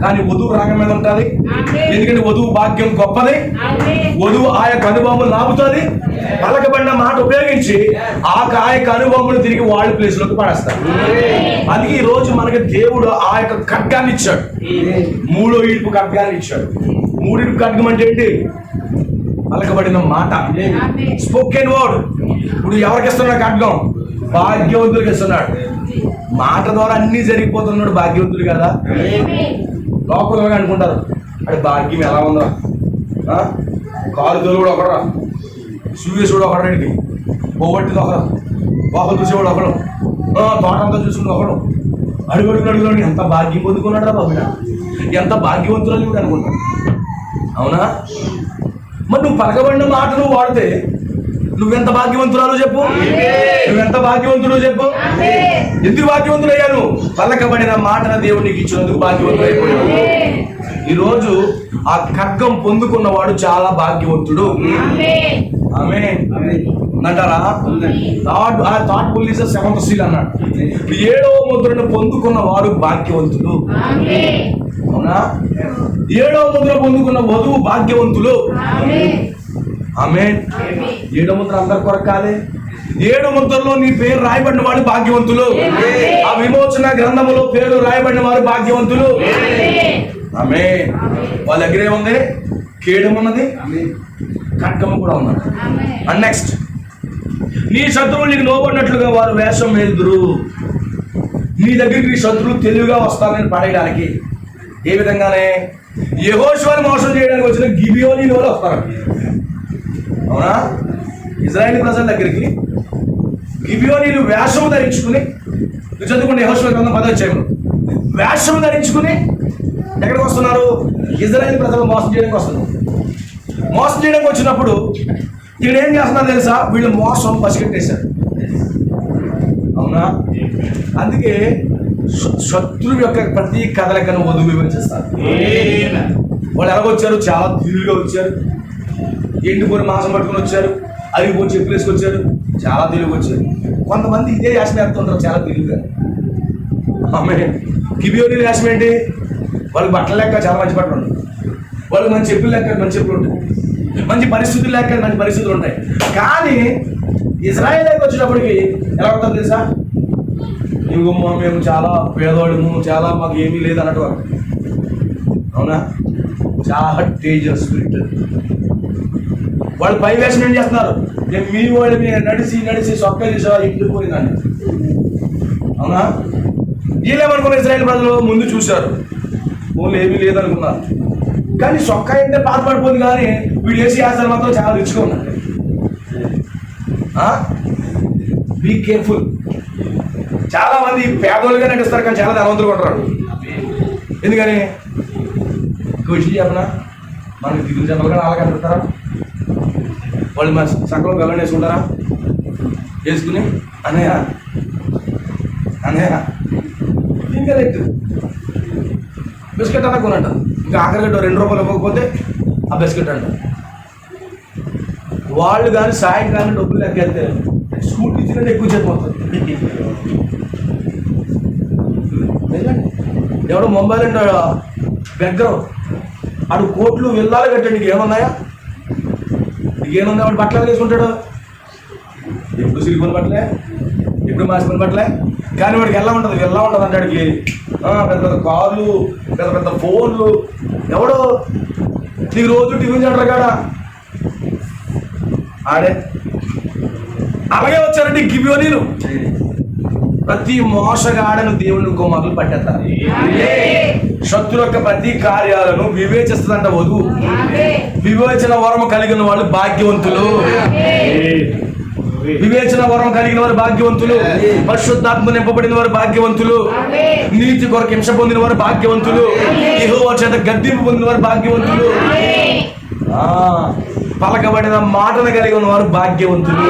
కానీ వధువు రంగం మీద ఉంటుంది. ఎందుకంటే వధువు భాగ్యం గొప్పది. వధువు ఆ యొక్క అనుభవం నాపుతుంది. పలకబడిన మాట ఉపయోగించి ఆ యొక్క అనుభవం తిరిగి వాళ్ళ ప్లేస్ లోకి పడేస్తారు. అందుకే ఈ రోజు మనకి దేవుడు ఆ యొక్క ఖడ్గాన్ని ఇచ్చాడు. మూడో ఈడ్పు ఖడ్గాన్ని ఇచ్చాడు. మూడింపు ఖడ్గం అంటే ఏంటి? పలకబడిన మాట, స్పోకెన్ వర్డ్. ఇప్పుడు ఎవరికి ఇస్తున్నాడు ఖడ్గం? భాగ్యవంతుడికి ఇస్తున్నాడు. మాట ద్వారా అన్ని జరిగిపోతున్నాడు. భాగ్యవంతుడు కదా. లోపల అనుకుంటారు అది భాగ్యం ఎలా ఉందా? కారు తోలు కూడా ఒకడరా, సూర్యస్ కూడా ఒకడానికి, పోగొట్టింది ఒకరు, వాకలు చూసేవాడు ఒకడు, తోటంతా చూసుకుని ఒకడు, అడుగుడు ఎంత భాగ్యం పొందుకున్నాడు రా బాబు, ఎంత భాగ్యవంతులు కూడా అనుకుంటాడు. అవునా? మరి నువ్వు పలకబడిన మాట నువ్వు వాడితే నువ్వెంత భాగ్యవంతురాలు చెప్పు? నువ్వెంత భాగ్యవంతుడు చెప్పు? ఎందుకు భాగ్యవంతుడు అయ్యాను? పలకబడిన మాటన దేవుడు నీకు ఇచ్చినందుకు భాగ్యవంతుడు అయిపోయాడు. ఈరోజు ఆ ఖడ్గం పొందుకున్నవాడు చాలా భాగ్యవంతుడు. ఆమేన్ అంటారా? Thought full is the seventh seal అన్నాడు. 7వ ముద్రను పొందుకున్నవాడు భాగ్యవంతుడు. అవునా? 7వ ముద్ర పొందుకున్న వధువు భాగ్యవంతులు. ఆమేన్. 7 ముద్ర అందరి కొరకు కాదే. 7 ముద్రలో నీ పేరు రాయబడిన వాడు భాగ్యవంతులు. ఆ విమోచన గ్రంథములో పేరు రాయబడిన వారు భాగ్యవంతులు. ఆమేన్. వాళ్ళ దగ్గర ఏముంది? కేడము ఉన్నది, ఖడ్గము కూడా ఉన్నది. అండ్ నెక్స్ట్, నీ శత్రువులు నీకు లోబడినట్లుగా వారు వేషం వేదురు. నీ దగ్గరికి నీ శత్రువులు తెలివిగా వస్తారని పడేయడానికి. ఏ విధంగానే? యెహోషువని మోసం చేయడానికి వచ్చిన గిబియోనీలు వాళ్ళు వస్తారు. అవునా? ఇజ్రాయేల్ ప్రజల దగ్గరికి గిబియోనీలు వేషము ధరించుకుని, చదువుకుంటే యెహోషువ గ్రంథం 10వ అధ్యాయంలో వేషము ధరించుకుని ఎక్కడికి వస్తున్నారు? ఇజ్రాయేల్ ప్రజలు మోసం చేయడానికి వస్తున్నారు. మోసం చేయడానికి వచ్చినప్పుడు ఇక్కడ ఏం చేస్తున్నారు తెలుసా? వీళ్ళు మోసం పసిగట్టేశారు. అవునా? అందుకే శత్రువు యొక్క ప్రతి కదలికను వధువు వివరించేస్తారు. వాళ్ళు ఎలాగొచ్చారు? చాలా తీరుగా వచ్చారు. ఎండిపోయి మాంసం పట్టుకుని వచ్చారు, అరిగిపోయి చెప్పులు వేసుకొచ్చారు, చాలా తెలివిగా వచ్చారు. కొంతమంది ఇదే యాసం వేస్తుంటారు చాలా తెలివిగా. ఆమె గిబియోనీల యాసం ఏంటి? వాళ్ళకి బట్టలు లెక్క చాలా మంచి బట్టలు ఉంటాయి, వాళ్ళకి మంచి చెప్పులు లెక్క మంచి చెప్పులు ఉంటాయి, మంచి పరిస్థితులు లెక్క మంచి పరిస్థితులు ఉంటాయి. కానీ ఇజ్రాయేల్కి వచ్చేటప్పటికి ఎలా ఉంటుంది తెలుసా? ఇంకమ్మా మేము చాలా పేదవాళ్ళము, చాలా మాకు ఏమీ లేదు అన్నట్టు. అవునా? చాలా డేంజరస్ స్పిరిట్. వాళ్ళు పై వేషం ఏం చేస్తున్నారు? నేను మీ వాళ్ళు నడిచి నడిచి సొక్క చేసా ఇండిపోయిందండి. అవునా? వీళ్ళేమనుకున్న ఇజ్రాయేల్ ప్రజలు ముందు చూశారు, వాళ్ళు ఏమీ లేదనుకున్నారు. కానీ సొక్క అంటే బాధపడిపోయింది. కానీ వీడు వేసి ఆశలు మాత్రం చాలా రిచ్గా ఉన్నారు. Be careful. చాలా మంది పేదోళ్ళుగా నటిస్తారు కానీ చాలా ధనవంతులుగా ఉంటారు. ఎందుకని? విషయం చెప్పనా? మనకి దిగులు జనరల్గా అలాగే అంటారా? వాళ్ళు మన సకలం గల్లని వేసుకుంటారా? వేసుకుని అన్నయ్య అన్నయ్య ఇంకా రేట్ బిస్కెట్ అన్నా కొనంట. ఇంకా ఆఖరిగడ్డ 2 రూపాయలు ఇవ్వకపోతే ఆ బిస్కెట్ అంట. వాళ్ళు కానీ సాయం కానీ డబ్బులు లెక్కెళ్తే స్కూల్ టీచర్ అంటే ఎక్కువ చేరిపోతుంది. ఎవడో ముంబైలో ఉంటాడు బెగ్గరం, ఆడు కోట్లు వెళ్ళాలి కట్టండి. నీకు ఏమున్నాయా? నీకు ఏముందా? వాడు బట్టలు వేసుకుంటాడు. ఎప్పుడు సిలిపోని బట్టలే, ఎప్పుడు మాసిపోని బట్టలే. కానీ వాడికి ఎలా ఉంటుంది అంటే వాడికి పెద్ద పెద్ద కార్లు, పెద్ద పెద్ద ఫోన్లు. ఎవడో నీకు రోజు టిఫిన్ సెంటర్ కాడ ఆడే. అలాగే వచ్చారండి గిబియోనీలు. ప్రతి మోసగాడను దేవుని కుమారులు పట్టేస్తారు. శత్రు యొక్క ప్రతి కార్యాలను వివేచిస్తుందంట వధువు. వివేచన వరము కలిగిన వాళ్ళు భాగ్యవంతులు. వివేచన వరం కలిగిన వారు భాగ్యవంతులు. పరిశుద్ధాత్మ నింపబడిన వారు భాగ్యవంతులు. నీతి కొరకు హింస పొందిన వారు భాగ్యవంతులు. యెహోవా చేత గద్దింపు పొందిన వారు భాగ్యవంతులు. పలకబడిన మాటను కలిగి ఉన్న వారు భాగ్యవంతులు.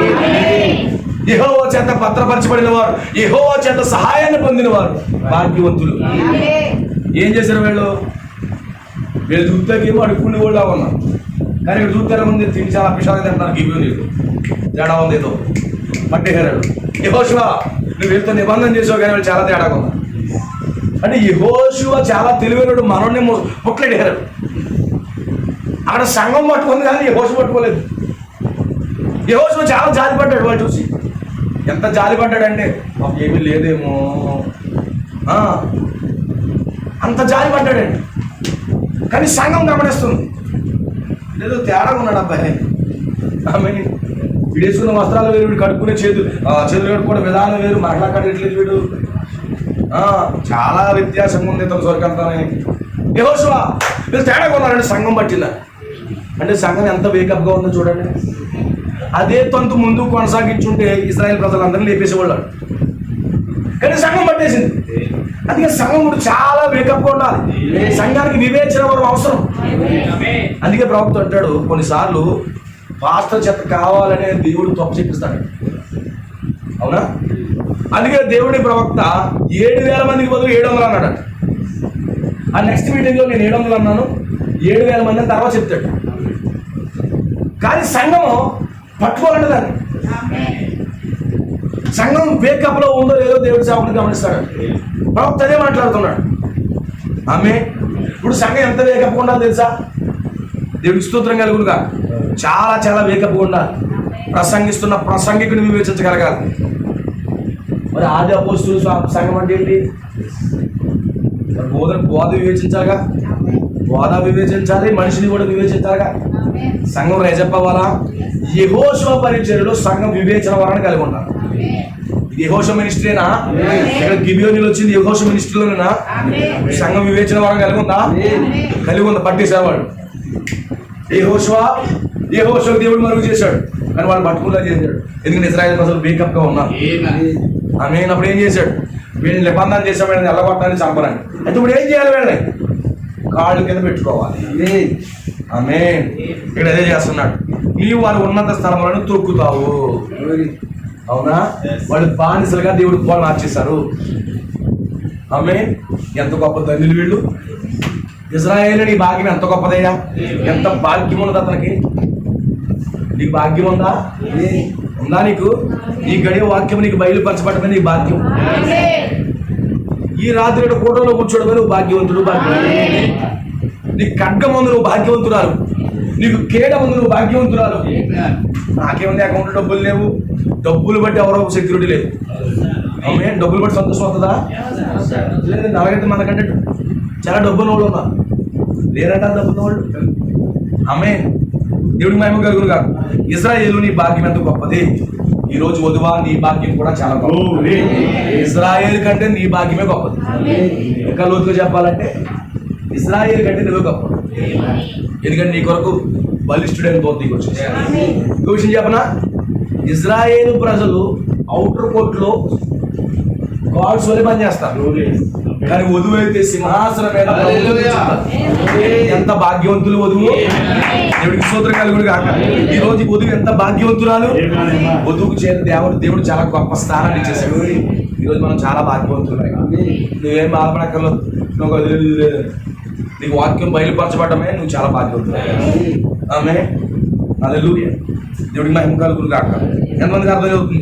యెహోవా చేత పత్రపరచబడిన వారు, యెహోవా చేత సహాయాన్ని పొందిన వారు భాగ్యవంతులు. ఏం చేశారు వీళ్ళు? వీళ్ళు చూస్తేమో అడుక్కునే వాళ్ళు ఉన్నారు. కానీ ఇక్కడ చూస్తారా ముందు తిని చాలా పిషాలుగా తింటున్నారు. గిబియోనీలు తేడా ఉంది. ఏదో పట్టేశారు. యెహోషువ నువ్వు వీళ్ళతో నిబంధన చేసావు కానీ వాళ్ళు చాలా తేడాగా ఉన్నారు. అంటే యెహోషువ చాలా తెలివైనడు, మనోడిని పుట్లెట్టారు. అక్కడ సంఘం పట్టుకుంది కానీ యెహోషువ పట్టుకోలేదు. యెహోషువ చాలా జాలి పడ్డాడు. వాళ్ళు చూసి ఎంత జాలి పడ్డాడంటే మాకు ఏమీ లేదేమో అంత జాలి పడ్డాడండి. కానీ సంఘం గమనిస్తుంది, లేదో తేడాగా ఉన్నాడు అబ్బాయి. ఆమె వీడేసుకున్న వస్త్రాలు వేరు, వీడు కడుక్కునే చేతులు కడుక్కునే విధానం వేరు, మరలా కట్టట్లేదు వీడు. చాలా వ్యత్యాసం ఉంది తన స్వర్గంతానే. యెహోషువ వీళ్ళు తేడాగా ఉన్నారండి. సంఘం పట్టిందా అంటే సంఘం ఎంత వేకప్గా ఉందో చూడండి. అదే తంతు ముందు కొనసాగించుంటే ఇశ్రాయేల్ ప్రజలందరినీ లేపేసేవాళ్ళు. కానీ సంఘం పట్టేసింది. అందుకే సంఘం కూడా చాలా వేకప్గా ఉండాలి. సంఘానికి వివేచన వరం అవసరం. అందుకే ప్రవక్త అంటాడు కొన్నిసార్లు పాస్టర్ చెత్త కావాలనే దేవుడు తప్పు చెప్పిస్తాడు. అవునా? అందుకే దేవుడి ప్రవక్త 7,000 మందికి బదులు 700 అన్నాడు. ఆ నెక్స్ట్ మీటింగ్లో నేను 700 అన్నాను, 7,000 మంది అని తర్వాత చెప్తాడు. కానీ సంఘం పట్టుకోవాలంటే దాన్ని సంఘం వేకప్లో ఉందో లేదో దేవుడి సేవకుని గమనిస్తాడు. ప్రవక్త అదే మాట్లాడుతున్నాడు. ఆమె ఇప్పుడు సంఘం ఎంత వేకప్గా ఉండాలో తెలుసా? దేవుడికి స్తోత్రం కలుగునుగా. చాలా చాలా వేకపుగా ఉండాలి. ప్రసంగిస్తున్న ప్రసంగికుని వివేచించగలగాలి. మరి ఆది అపోస్తుల సంఘం అంటే ఏంటి? బోధ వివేచించాలిగా, బోధ వివేచించాలి, మనిషిని కూడా వివేచించాలిగా. సంఘం రేజప్పవాలా? యెహోషువ పరిచర్యలో సంఘం వివేచన వలన కలిగి ఉన్నారు. ఇది యెహోషువ మినిస్ట్రీనా? ఇక్కడ గిబియోనీలు వచ్చింది యెహోషువ మినిస్ట్రీలోనేనా? సంఘం వివేచన వలన కలిగి ఉందా? కలిగి ఉంది. పట్టేసేవాడు యెహోషువ దేవుడు మరుగు చేశాడు, కానీ వాళ్ళు పట్టుకులా చేశాడు. ఎందుకంటే ఇశ్రాయేలు ప్రజలు బేకప్ గా ఉన్నారు. ఆమె అప్పుడు ఏం చేశాడు? వీళ్ళని నిబంధన చేసాం, వీళ్ళని ఎల్లగొట్టాలని చంపరండి. అయితే ఇప్పుడు ఏం చేయాలి? వీళ్ళని కాళ్ళు కింద పెట్టుకోవాలి. ఆమె ఇక్కడ అదే చేస్తున్నాడు. నీవు వారి ఉన్నత స్థలములను తొక్కుతావు. అవునా? వాళ్ళు బానిసలుగా దేవుడు పోలు మార్చేశారు. ఆమె ఎంత గొప్ప ధన్యులు వీళ్ళు. ఇశ్రాయేలు నీ భాగ్యం ఎంత గొప్పదయ్యా, ఎంత భాగ్యం ఉన్నది అతనికి. నీకు భాగ్యం ఉందా? ఉందా నీకు? ఈ గడియ వాక్యం నీకు బయలుపరచబడమే నీ భాగ్యం. ఈ రాత్రి కూటంలో కూర్చోడమే నువ్వు భాగ్యవంతుడు, భాగ్యవంతుడు. నీకు ఖడ్గం ఉంది, నువ్వు భాగ్యవంతురాలు. నీకు కేడ ఉంది, నువ్వు భాగ్యవంతురాలు. నాకేముంది, అకౌంట్లో డబ్బులు లేవు, డబ్బులు బట్టి ఎవరో సెక్యూరిటీ లేదు. అవునే, డబ్బులు బట్టి సంతోషం వస్తుందా? లేదు. అలాగైతే మనకంటే చాలా డబ్బున్న వాళ్ళు ఉన్నారు, లేరంట డబ్బున్న వాళ్ళు. ఆమె దేవుడికి మహిమ కలుగును కాదు. ఇశ్రాయేలు నీ భాగ్యం ఎంత గొప్పది. ఈ రోజు వధువా, నీ భాగ్యం కూడా చాలా గొప్పది. ఇశ్రాయేలు కంటే నీ భాగ్యమే గొప్పది. ఇంకా లోతుగా చెప్పాలంటే ఇశ్రాయేలు కంటే నువ్వే గొప్ప. ఎందుకంటే నీ కొరకు బలిష్ఠుడైన దూతకి వచ్చేసి. ఇంకో విషయం చెప్పనా? ఇశ్రాయేలు ప్రజలు అవుటర్ కోర్టులో గాడ్స్ వల్ల పని చేస్తారు, కానీ వధువు అయితే సింహాసనం మీద. ఎంత భాగ్యవంతులు వధువు. దేవుడికి స్తోత్రం కలుగును గాక. ఈ రోజు వధువు ఎంత భాగ్యవంతురాలు. వధువుకు దేవుడు చాలా గొప్ప స్థానాన్ని ఇచ్చేసాడు. ఈ రోజు మనం చాలా భాగ్యవంతులు. నువ్వేం బాధపడక్కర్లేదు. నువ్వు నీకు వాక్యం బయలుపరచబడమే నువ్వు చాలా భాగ్యవంతులు. ఆమె హల్లెలూయా. దేవుడికి మహిమ కలుగును గాక. ఎంతమందికి అర్థమవుతుంది?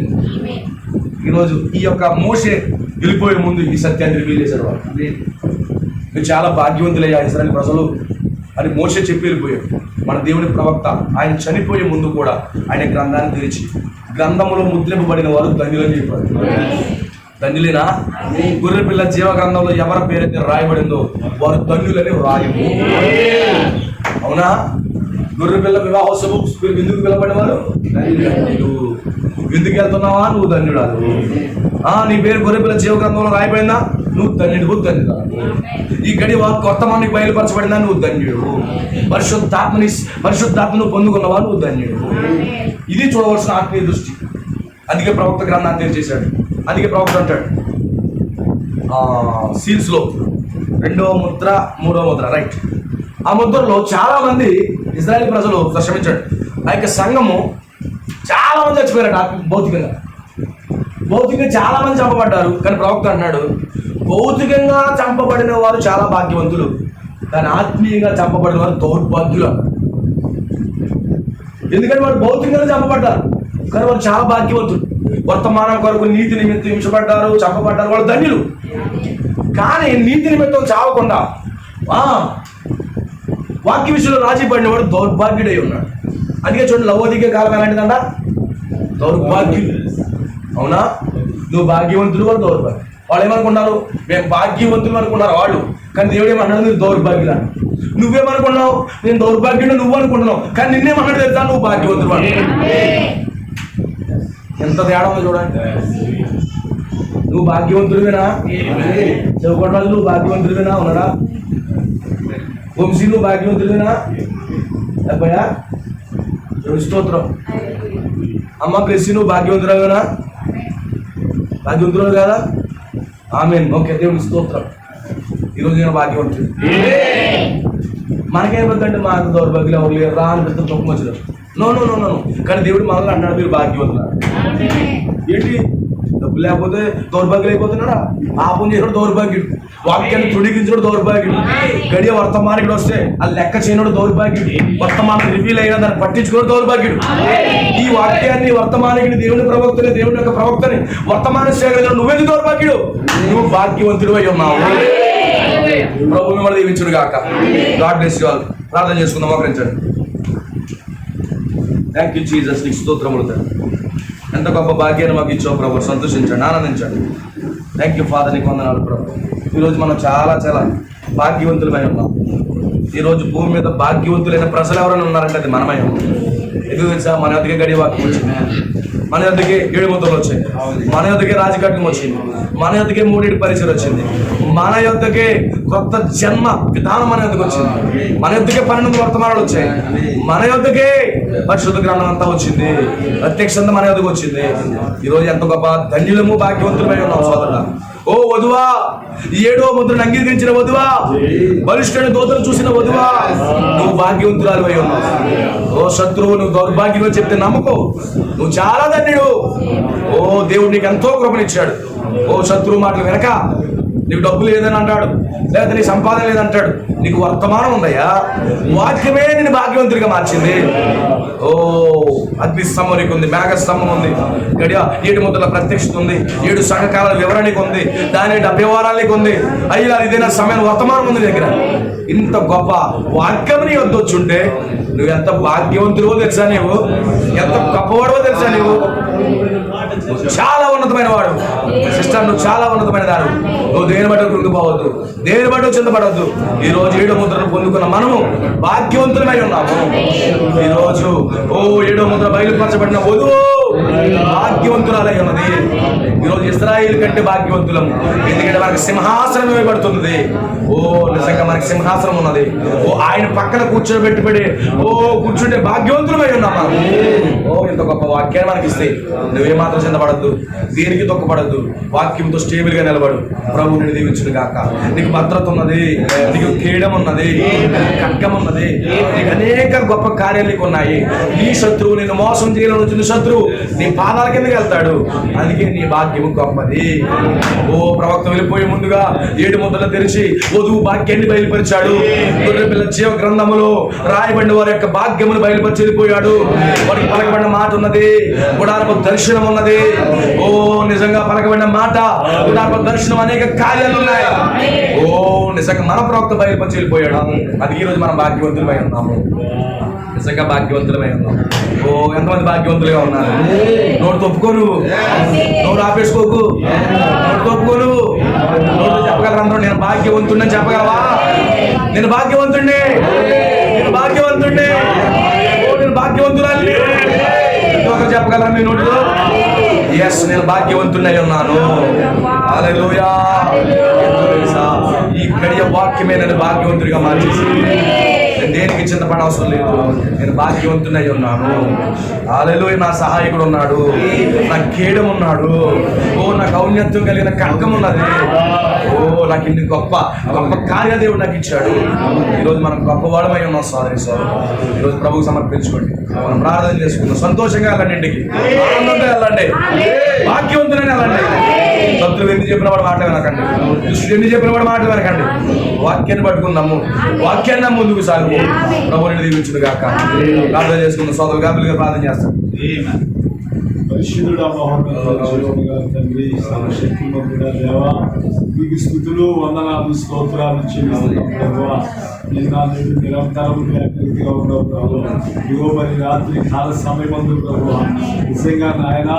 ఈరోజు ఈ యొక్క మోషే వెళ్ళిపోయే ముందు ఈ సత్యాన్ని రివీల్ చేశాడు. వాళ్ళు మీరు చాలా భాగ్యవంతులయ్యా ఇశ్రాయేలు ప్రజలు అని మోషే చెప్పి వెళ్ళిపోయాడు. మన దేవుని ప్రవక్త ఆయన చనిపోయే ముందు కూడా ఆయన గ్రంథాన్ని తెరిచి గ్రంథములో ముద్రింపబడిన వారు ధన్యులని చెప్పారు. ధన్యులేనా? గొర్రె పిల్ల జీవ గ్రంథంలో ఎవరి పేరైతే రాయబడిందో వారు ధన్యులని రాయము. అవునా? గొర్రె పిల్ల వివాహోత్సవం ఎందుకు పిలవబడినవారు? ఎందుకు వెళ్తున్నావా? నువ్వు ధన్యుడాలు. నీ పేరు గొర్రెపిల్ల జీవ గ్రంథంలో రాయబడిందా? నువ్వు ధన్యుడు, ధన్యుడు. ఈ గడి కొత్త మనకి బయలుపరచబడిందా? నువ్వు ధన్యుడు. పరిశుద్ధాత్మను పొందుకున్నవా? నువ్వు ధన్యుడు. ఇది చూడవలసిన ఆత్మీయ దృష్టి. అందుకే ప్రవక్త గ్రంథాన్ని తెరిచేశాడు. అందుకే ప్రవక్త అంటాడు సీల్స్ లో 2వ ముద్ర 3వ ముద్ర, రైట్? ఆ ముద్రలో చాలా మంది ఇశ్రాయేలు ప్రజలు శ్రమించాడు. ఆ యొక్క సంఘము చాలా మంది చచ్చిపోయారట. భౌతికంగా చాలా మంది చంపబడ్డారు. కానీ ప్రవక్త అన్నాడు, భౌతికంగా చంపబడిన వారు చాలా భాగ్యవంతులు, కానీ ఆత్మీయంగా చంపబడిన వారు దౌర్భాగ్యులు. ఎందుకంటే వారు భౌతికంగా చంపబడ్డారు, కానీ వారు చాలా భాగ్యవంతులు. వర్తమానం కొరకు నీతి నిమిత్తం హింసపడ్డారు, చంపబడ్డారు, వాళ్ళు ధన్యులు. కానీ నీతి నిమిత్తం చావకుండా వాక్య విషయంలో రాజీ పడినవాడు దౌర్భాగ్యుడై ఉన్నాడు. అందుకే చూడండి, లవోదికే కాలం ఎలాంటిదంట? దౌర్భాగ్యులు. అవునా? నువ్వు భాగ్యవంతులు, వాళ్ళు దౌర్భాగ్యులు. వాళ్ళు ఏమనుకున్నారు? మేము భాగ్యవంతులు అనుకున్నారు వాళ్ళు, కానీ దేవుడు ఏమన్నాడు? నువ్వు దౌర్భాగ్యులు. నువ్వేమనుకున్నావు? నేను దౌర్భాగ్యుడు నువ్వు అనుకుంటున్నావు, కానీ నిన్నేమన్నాడు తెలుసా? నువ్వు భాగ్యవంతులు. ఎంత తేడా ఉందో చూడండి. నువ్వు భాగ్యవంతుడివేనా? చెవుకోవడం నువ్వు భాగ్యవంతుడివేనా? ఉన్నాడా? వంశీ నువ్వు భాగ్యవంతుడివేనా? అబ్బాయా స్తోత్రం. అమ్మ క్రిస్టి నువ్వు భాగ్యవంతురావేనా? భాగ్యవంతురాలు కదా? ఆమేన్. ఓకే, దేవుడికి స్తోత్రం. ఈరోజు నేను భాగ్యవంతుడు. మనకేమవుతుందంటే మాకు దౌర్భాగ్యులు ఎవరు లేరు రా అని పెద్ద తొక్కు వచ్చిన. నో నో నో నో కానీ దేవుడు మనల్ని అన్నాడు మీరు భాగ్యవంతున్నారు. ఏంటి? డబ్బు లేకపోతే దౌర్భాగ్యులు అయిపోతున్నాడా? పాపం చేసినోడు దౌర్భాగ్యుడు, వాక్యాన్ని తృణీకరించినోడు దౌర్భాగ్యుడు, గడియ వర్తమానికుడు వస్తే అది లెక్క చేయనోడు దౌర్భాగ్యుడు, వర్తమానం రివీల్ అయినా దాన్ని పట్టించుకోడు దౌర్భాగ్యుడు. ఈ వాక్యాన్ని వర్తమానికుని, దేవుని ప్రవక్తని, దేవుని యొక్క ప్రవక్తని వర్తమానం చేయగలిగిన నువ్వెందుకు దౌర్భాగ్యుడు? నువ్వు భాగ్యవంతుడు అయి ఉన్నావు. ప్రభు మిమ్మల్ని దీవించును గాక. God bless you all. ప్రార్థన చేసుకుందాం. మోకరించండి. థ్యాంక్ యూ జీసస్, నీకు స్తోత్రములు తండ్రి. ఎంత గొప్ప భాగ్యాన్ని మాకు ఇచ్చావు ప్రభు, సంతోషించండి, ఆనందించండి. థ్యాంక్ యూ ఫాదర్, నీకు వందనాలు ప్రభు. ఈరోజు మనం చాలా చాలా భాగ్యవంతులమై ఉన్నాం. ఈరోజు భూమి మీద భాగ్యవంతులైన ప్రజలు ఎవరైనా ఉన్నారంటే అది మనమై ఉన్నాం. ఎందుకు తెలుసా? మన యొద్దకే గడి వాక్యం వచ్చింది, మన యొద్దకే 7 ముద్రలు వచ్చాయి, మన యొద్దకే రాజకట్నం వచ్చింది, మన యొద్దకే 3 పరిచయం వచ్చింది, మన యొద్దకే కొత్త జన్మ విధానం మన యొద్దకు వచ్చింది, మన యొద్దకే 12 వర్తమానాలు వచ్చాయి, మన యొద్దకే పరిశుద్ధ గ్రంథం అంతా వచ్చింది, ప్రత్యక్షంత మన యొద్దకు వచ్చింది. ఈరోజు ఎంత గొప్ప ధన్యులము భాగ్యవంతులమై ఉన్నాం సోదరుడా. ఓ వధువా, 7వ ముద్రను అంగీకరించిన వధువా, బలిష్ఠుని దూతను చూసిన వధువా, నువ్వు భాగ్యవంతురాలు అయి ఉన్నావు. ఓ శత్రువు, నువ్వు దౌర్భాగ్యం చెప్తే నమ్మకో, నువ్వు చాలా ధన్యుడు. ఓ దేవుడు నీకు ఎంతో కృపనిచ్చాడు. ఓ శత్రువు మాటలు వెనక నీకు డబ్బు లేదని అంటాడు, లేదా నీ సంపాదన లేదంటాడు, నీకు వర్తమానం ఉందయ్యా. వాక్యమే నేను భాగ్యవంతుడిగా మార్చింది. ఓ అగ్ని స్తంభం నీకు ఉంది, మేఘ స్తంభం ఉంది, గడియ 7 ముద్రల ప్రత్యక్షత ఉంది, 7 సంఘకాల వివరణకు ఉంది, దాని 70 వారాలకు ఉంది. అయ్యా ఇదైనా సమయం వర్తమానం ఉంది దగ్గర. ఇంత గొప్ప వాక్యం నీ వద్ద వచ్చుంటే నువ్వు ఎంత భాగ్యవంతుడివో తెలుసా, నీవు ఎంత గొప్పవాడవో తెలుసా. నీవు చాలా ఉన్నతమైన వాడు సిస్టర్, నువ్వు చాలా ఉన్నతమైన దాడు. నువ్వు దేని బట్టి కృంగిపోవద్దు, దేని బట్టి చింతపడవద్దు. ఈ రోజు 7వ ముద్రను పొందుకున్న మనము భాగ్యవంతులమై ఉన్నాము. ఈరోజు 7వ ముద్ర బయలుపరచబడిన వధువు భాగ్యవంతురాలై ఉన్నది. ఈరోజు ఇశ్రాయేలు కంటే భాగ్యవంతులము, ఎందుకంటే మనకు సింహాసనం ఇవ్వబడుతున్నది. ఓ నిజంగా మనకి సింహాసనం ఉన్నది. ఓ ఆయన పక్కన కూర్చోబెట్టుబడి కూర్చుంటే భాగ్యవంతులమై ఉన్నాం మనం. ఇంత గొప్ప వాక్యాన్ని మనకి ఇస్తే నువ్వేమాత్రం చింతపడద్దు, దేనికి తొక్కపడద్దు, వాక్యంతో స్టేబుల్ గా నిలబడు. ప్రభు నిన్ను దీవించును గాక. నీకు భద్రత ఉన్నది, నీకు కీడం ఉన్నది, ఖడ్గం ఉన్నది, నీకు అనేక గొప్ప కార్యాలు నీకు ఉన్నాయి. నీ శత్రువు నిన్ను మోసం చేయాలని వచ్చిన శత్రువు నీ పాదాల కిందకి వెళ్తాడు. అందుకే నీ భాగ్యము గొప్పది. ఓ ప్రవక్త వెళ్ళిపోయే ముందుగా 7 ముద్రలు తెరిచి వధువు భాగ్యాన్ని బయలుపరిచాడు. గొర్రెపిల్ల జీవ గ్రంథములో రాయబడిన వారి యొక్క భాగ్యమును బయలుపరిచి వెళ్ళిపోయాడు. వారికి పలకబడిన మాట ఉన్నది, గుడారపు దర్శనం ఉన్నది. ఓ నిజంగా పలకబడిన మాట, గుడారపు దర్శనం, అనేక కార్యాలు ఉన్నాయి. ఓ నిజంగా మన ప్రవక్త బయలుపరిచి వెళ్ళిపోయాడు. అది ఈ రోజు మనం భాగ్యవంతులమై ఉన్నాము, నిజంగా భాగ్యవంతులమై ఉన్నాం. ఓ ఎంతమంది భాగ్యవంతులుగా ఉన్నారు? నోటు తొప్పుకోను, నోరు ఆపేసుకోకు, నోటు తొప్పుకోను. నోటు చెప్పగలరు అందరూ నేను భాగ్యవంతుడిని చెప్పగలవా? నేను భాగ్యవంతుడిని, నేను భాగ్యవంతుడిని, నేను భాగ్యవంతురాలి. ఒకరు చెప్పగలరా మీ నోటిలో? ఎస్, నేను భాగ్యవంతుడై ఉన్నాను. హల్లెలూయా. ఈ గడియ వాక్యమే నన్ను భాగ్యవంతుడిగా మార్చేసి దేనికి చింతపడ అవసరం లేదు. నేను భాగ్యవంతుడై ఉన్నాను. హల్లెలూయా. నా సహాయకుడు ఉన్నాడు, నా కీడం ఉన్నాడు, నాకు ఔన్నత్యం కలిగిన ఖడ్గం ఉన్నది. నాకు ఇన్ని గొప్ప గొప్ప కార్యదేవుడు నాకు ఇచ్చాడు. ఈరోజు మనం గొప్పవాడమై ఉన్నాం సోదరి సోదరు. ఈరోజు ప్రభువుకు సమర్పించుకోండి, మనం ప్రార్థన చేసుకుందాం. సంతోషంగా వెళ్ళండి, ఇంటికి ఆనందంగా వెళ్ళండి, భాగ్యవంతులైన వెళ్ళండి. శత్రువు ఎన్ని చెప్పిన వాడు మాట వినకండి, దుష్టుడు ఎన్ని చెప్పిన వాడు మాట వినకండి. వాక్యాన్ని పట్టుకుందాము, వాక్యాన్ని ముందుకు సాగు. ప్రభువుని దీవించును గాక. ప్రార్థన చేసుకుందాం సోదరు గాబులుగా ప్రార్థన చేస్తాం. పరిశుద్ధుడా, మహోన్నతుడా తండ్రి, సర్వశక్తిమంతుడా దేవా, మీకు స్తుతులు, వందనాలు, స్తోత్రాలు చెల్లిస్తున్నాం ప్రభువా. నిన్నాడు నిరంతరము వ్యాపృతిగా ఉండవు ప్రభువా. ఇగో మరి రాత్రి కాల సమయమందు ప్రభువా, నిజంగా నాయన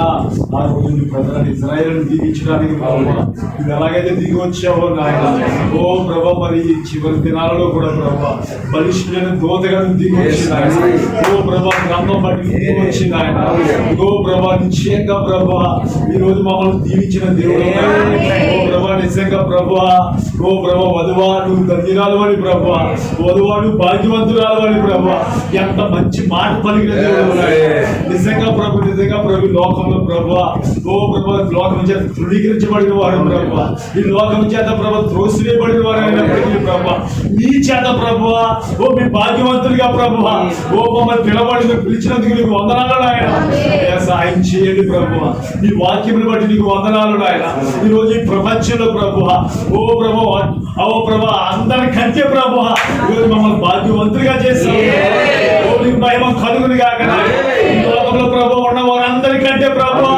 ఆ రోజు ప్రజలను ఇజ్రాయేలును దీవించడానికి ప్రభువా నువ్వు ఎలాగైతే దిగి వచ్చావో నాయన, ఓ ప్రభా, మరి చివరి దినాలలో కూడా ప్రభా బలిష్ఠులైన దూతగా దిగి వచ్చి నాయన, ఓ ప్రభా గ్రంథం బట్టి దిగి వచ్చి నాయన, ఓ ప్రభా నిశ్చయంగా ప్రభా ఈ రోజు మమ్మల్ని దీవించిన దేవుడు. ఓ ప్రభా నిజంగా ప్రభా, ఓ ప్రభా వధువా నువ్వు ధన్యురాలు అని ప్రభా, వధువా నువ్వు భాగ్యవంతురాలు అని ప్రభా, ఎంత మంచి మాట పలికిన దేవుడు. నిజంగా ప్రభు, నిజంగా ప్రభు లోకంలో ప్రభా, ఓ ప్రభా లోకం చేత తృణీకరించబడిన వారు ప్రభా, ఈ లోకం చేత ప్రభా త్రోసివేయబడిన వారు అయినప్పటికీ ప్రభా మీ చేత ప్రభా, ఓ మీ భాగ్యవంతులుగా ప్రభా, ఓ మమ్మల్ని పిలవడి పిలిచినందుకు నీకు వందనాలు ఆయన. సహాయం చేయండి ప్రభువా, నీ వాక్యమును బట్టి నీకు వందనాలు నాయన. ఈ రోజు ఈ ప్రపంచంలో ప్రభువా, ఓ ప్రభువా, ఓ ప్రభా అందరికంటే ప్రభువా ఈరోజు మమ్మల్ని భాగ్యవంతులుగా చేసి ఓ నీకు మహిమ కలుగును గాక. ఈ లోకంలో ప్రభు ఉన్న వారందరికంటే ప్రభువా,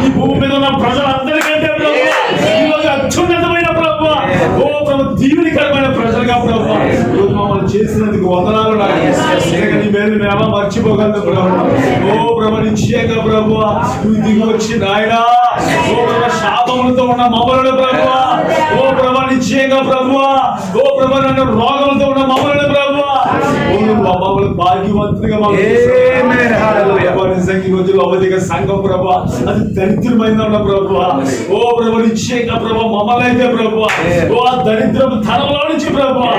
ఈ భూమి మీద ఉన్న ప్రజలందరికంటే ప్రభువా ఈరోజు అత్యున్నతమైన ప్రభువా, ఓ ప్రభు దీవెనకరమైన ప్రజలుగా ప్రభువా ఈరోజు మమ్మల్ని చేసినందుకు వందనాలు నాయన. లేదు మేము ఎలా మర్చిపోగలను ప్రభు. ఓ ప్రభు నిశ్చయంగా ప్రభు నువ్వు దిగి వచ్చి నాయనా ఓ ప్రభు శాపములతో ఉన్న మమ్మల్ని ప్రభు. ఓ ప్రభు నిశ్చయంగా ప్రభు. ఓ ప్రభు నన్ను రోగములతో ఉన్న మమ్మల్ని ప్రభు. మమ్మల్ని భాగ్యవంతులుగా నిజంగా ఈ రోజుల్లో అవధిక సంఘం ప్రభు అది దరిద్రమైన ప్రభు. ఓ ప్రభు నిశ్చయంగా ప్రభు మమ్మల్ని అయితే ప్రభు ఓ ఆ దరిద్రపు ధనంలో నుంచి ప్రభు ఆ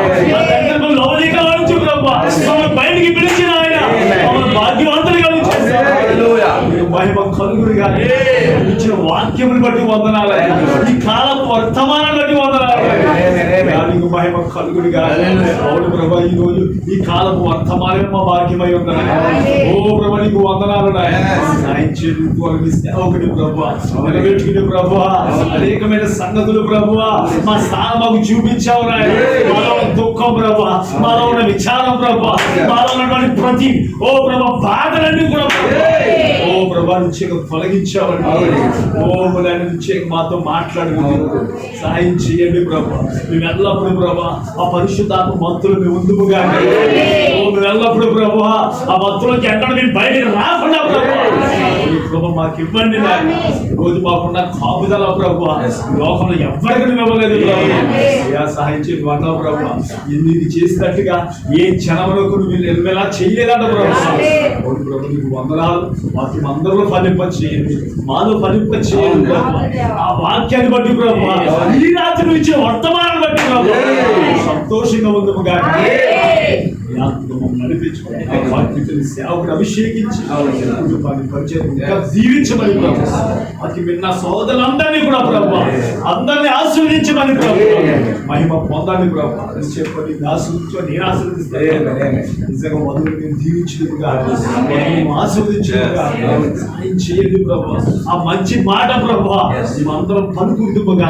దరిద్రపు లౌలికలో నుంచి ప్రభు మమ్మల్ని బయటికి పిలిచిన ఆయన మమ్మల్ని భాగ్యవంతులుగా మహిమ కలుగురు గాని ఇచ్చిన వాక్యములు బట్టి వందనాలు. ఈ కాలపు వర్తమానాన్ని బట్టి వందనాలు. మహిమ కలుగురు గాని అవును ప్రభు ఈ రోజు ఈ కాలపు వర్తమానం మా భాగ్యమై ఉందని ఓ ప్రభు నీకు వందనాలు. ఒకటి ప్రభు నిలబెట్టుకుని ప్రభు అనేకమైన సంగతులు ప్రభు మా స్థానం మాకు చూపించావు నాయన. మాలో ఉన్న దుఃఖం ప్రభు మాలో ఉన్న విచారం ప్రభు మాలో ఉన్నటువంటి ప్రతి ఓ ప్రభు బాధలన్నీ కూడా ఓ ప్రభా నుంచి తొలగించావండి. ఓ నాయన నుంచి మాతో మాట్లాడుకుంటూ సహాయం చేయండి ప్రభు. మేము ఎల్లప్పుడు ప్రభా ఆ పరిశుద్ధాత్మ మంతులు మేము ముందుగా ఓ మేము ఎల్లప్పుడు ప్రభు ఆ మంతులకి ఎక్కడ మేము బయటకు రాకుండా ప్రభు మాకు ఇవ్వండి. రోజు మాకున్న కాపుదల ప్రభు లోకంలో ఎవరికి ఇవ్వలేదు ప్రభు. సహాయం చేయండి అన్నావు ప్రభు. ఇది చేసినట్టుగా ఏ జనములకు నువ్వు ఎలా చేయలేదంట ప్రభు. ప్రభు నీకు వందనాలు. వాక్యం అందరిలో ఫలింపచేయండి మాలో ఫలింపచేయండి ప్రభు. ఆ వాక్యాన్ని బట్టి ప్రభు ఈ రాత్రి నువ్వు ఇచ్చిన వర్తమానాన్ని బట్టి ప్రభు సంతోషంగా ఉందము కానీ నడిపించుకుని సేవకుడు అభిషేకించి కుటుంబాన్ని పరిచయం జీవించమని ప్రభు. అతి విన్న సోదరులందరినీ కూడా ప్రభు అందరినీ ఆశీర్వదించమని ప్రభు. మహిమ పొందాలి ప్రభు. అని చెప్పని ఆశీర్వించు నేను ఆశీర్వదిస్తాను. నిజంగా మొదలు నేను జీవించినట్టుగా ఆశీర్వదించినట్టుగా సాయం చేయండి ప్రభు. ఆ మంచి మాట ప్రభు మేమందరం పలుకుతుండగా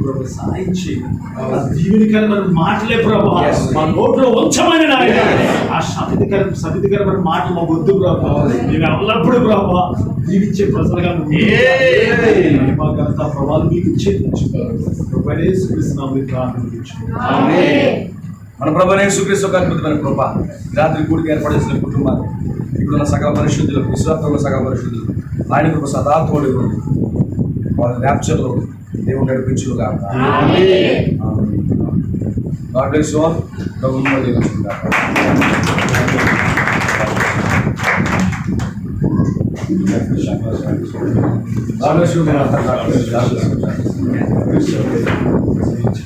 ప్రభు సాయం చేయండి. ఆ దీవెనికరమైన మాటలే ప్రభు మా నోట్లో ఉంచమని నాయన. ఆ సమితికరమైన మాటలు మా వద్దు ప్రభు. నేను ఎల్లప్పుడూ ప్రభు జీవించే ప్రజలుగా మాకంతా ప్రభావం మీకు మన ప్రభు యేసుక్రీస్తు అద్భుతమైన కృప రాత్రి కూడికి ఏర్పాటు చేసిన కుటుంబాన్ని ఇప్పుడున్న సకల పరిశుద్ధులు విశ్వాసంలో సకల పరిశుద్ధులు ఆయన కృప సదా తోడు వాళ్ళ ర్యాప్చర్లో దేవుడు నడిపించుగా. God bless you all. God bless you.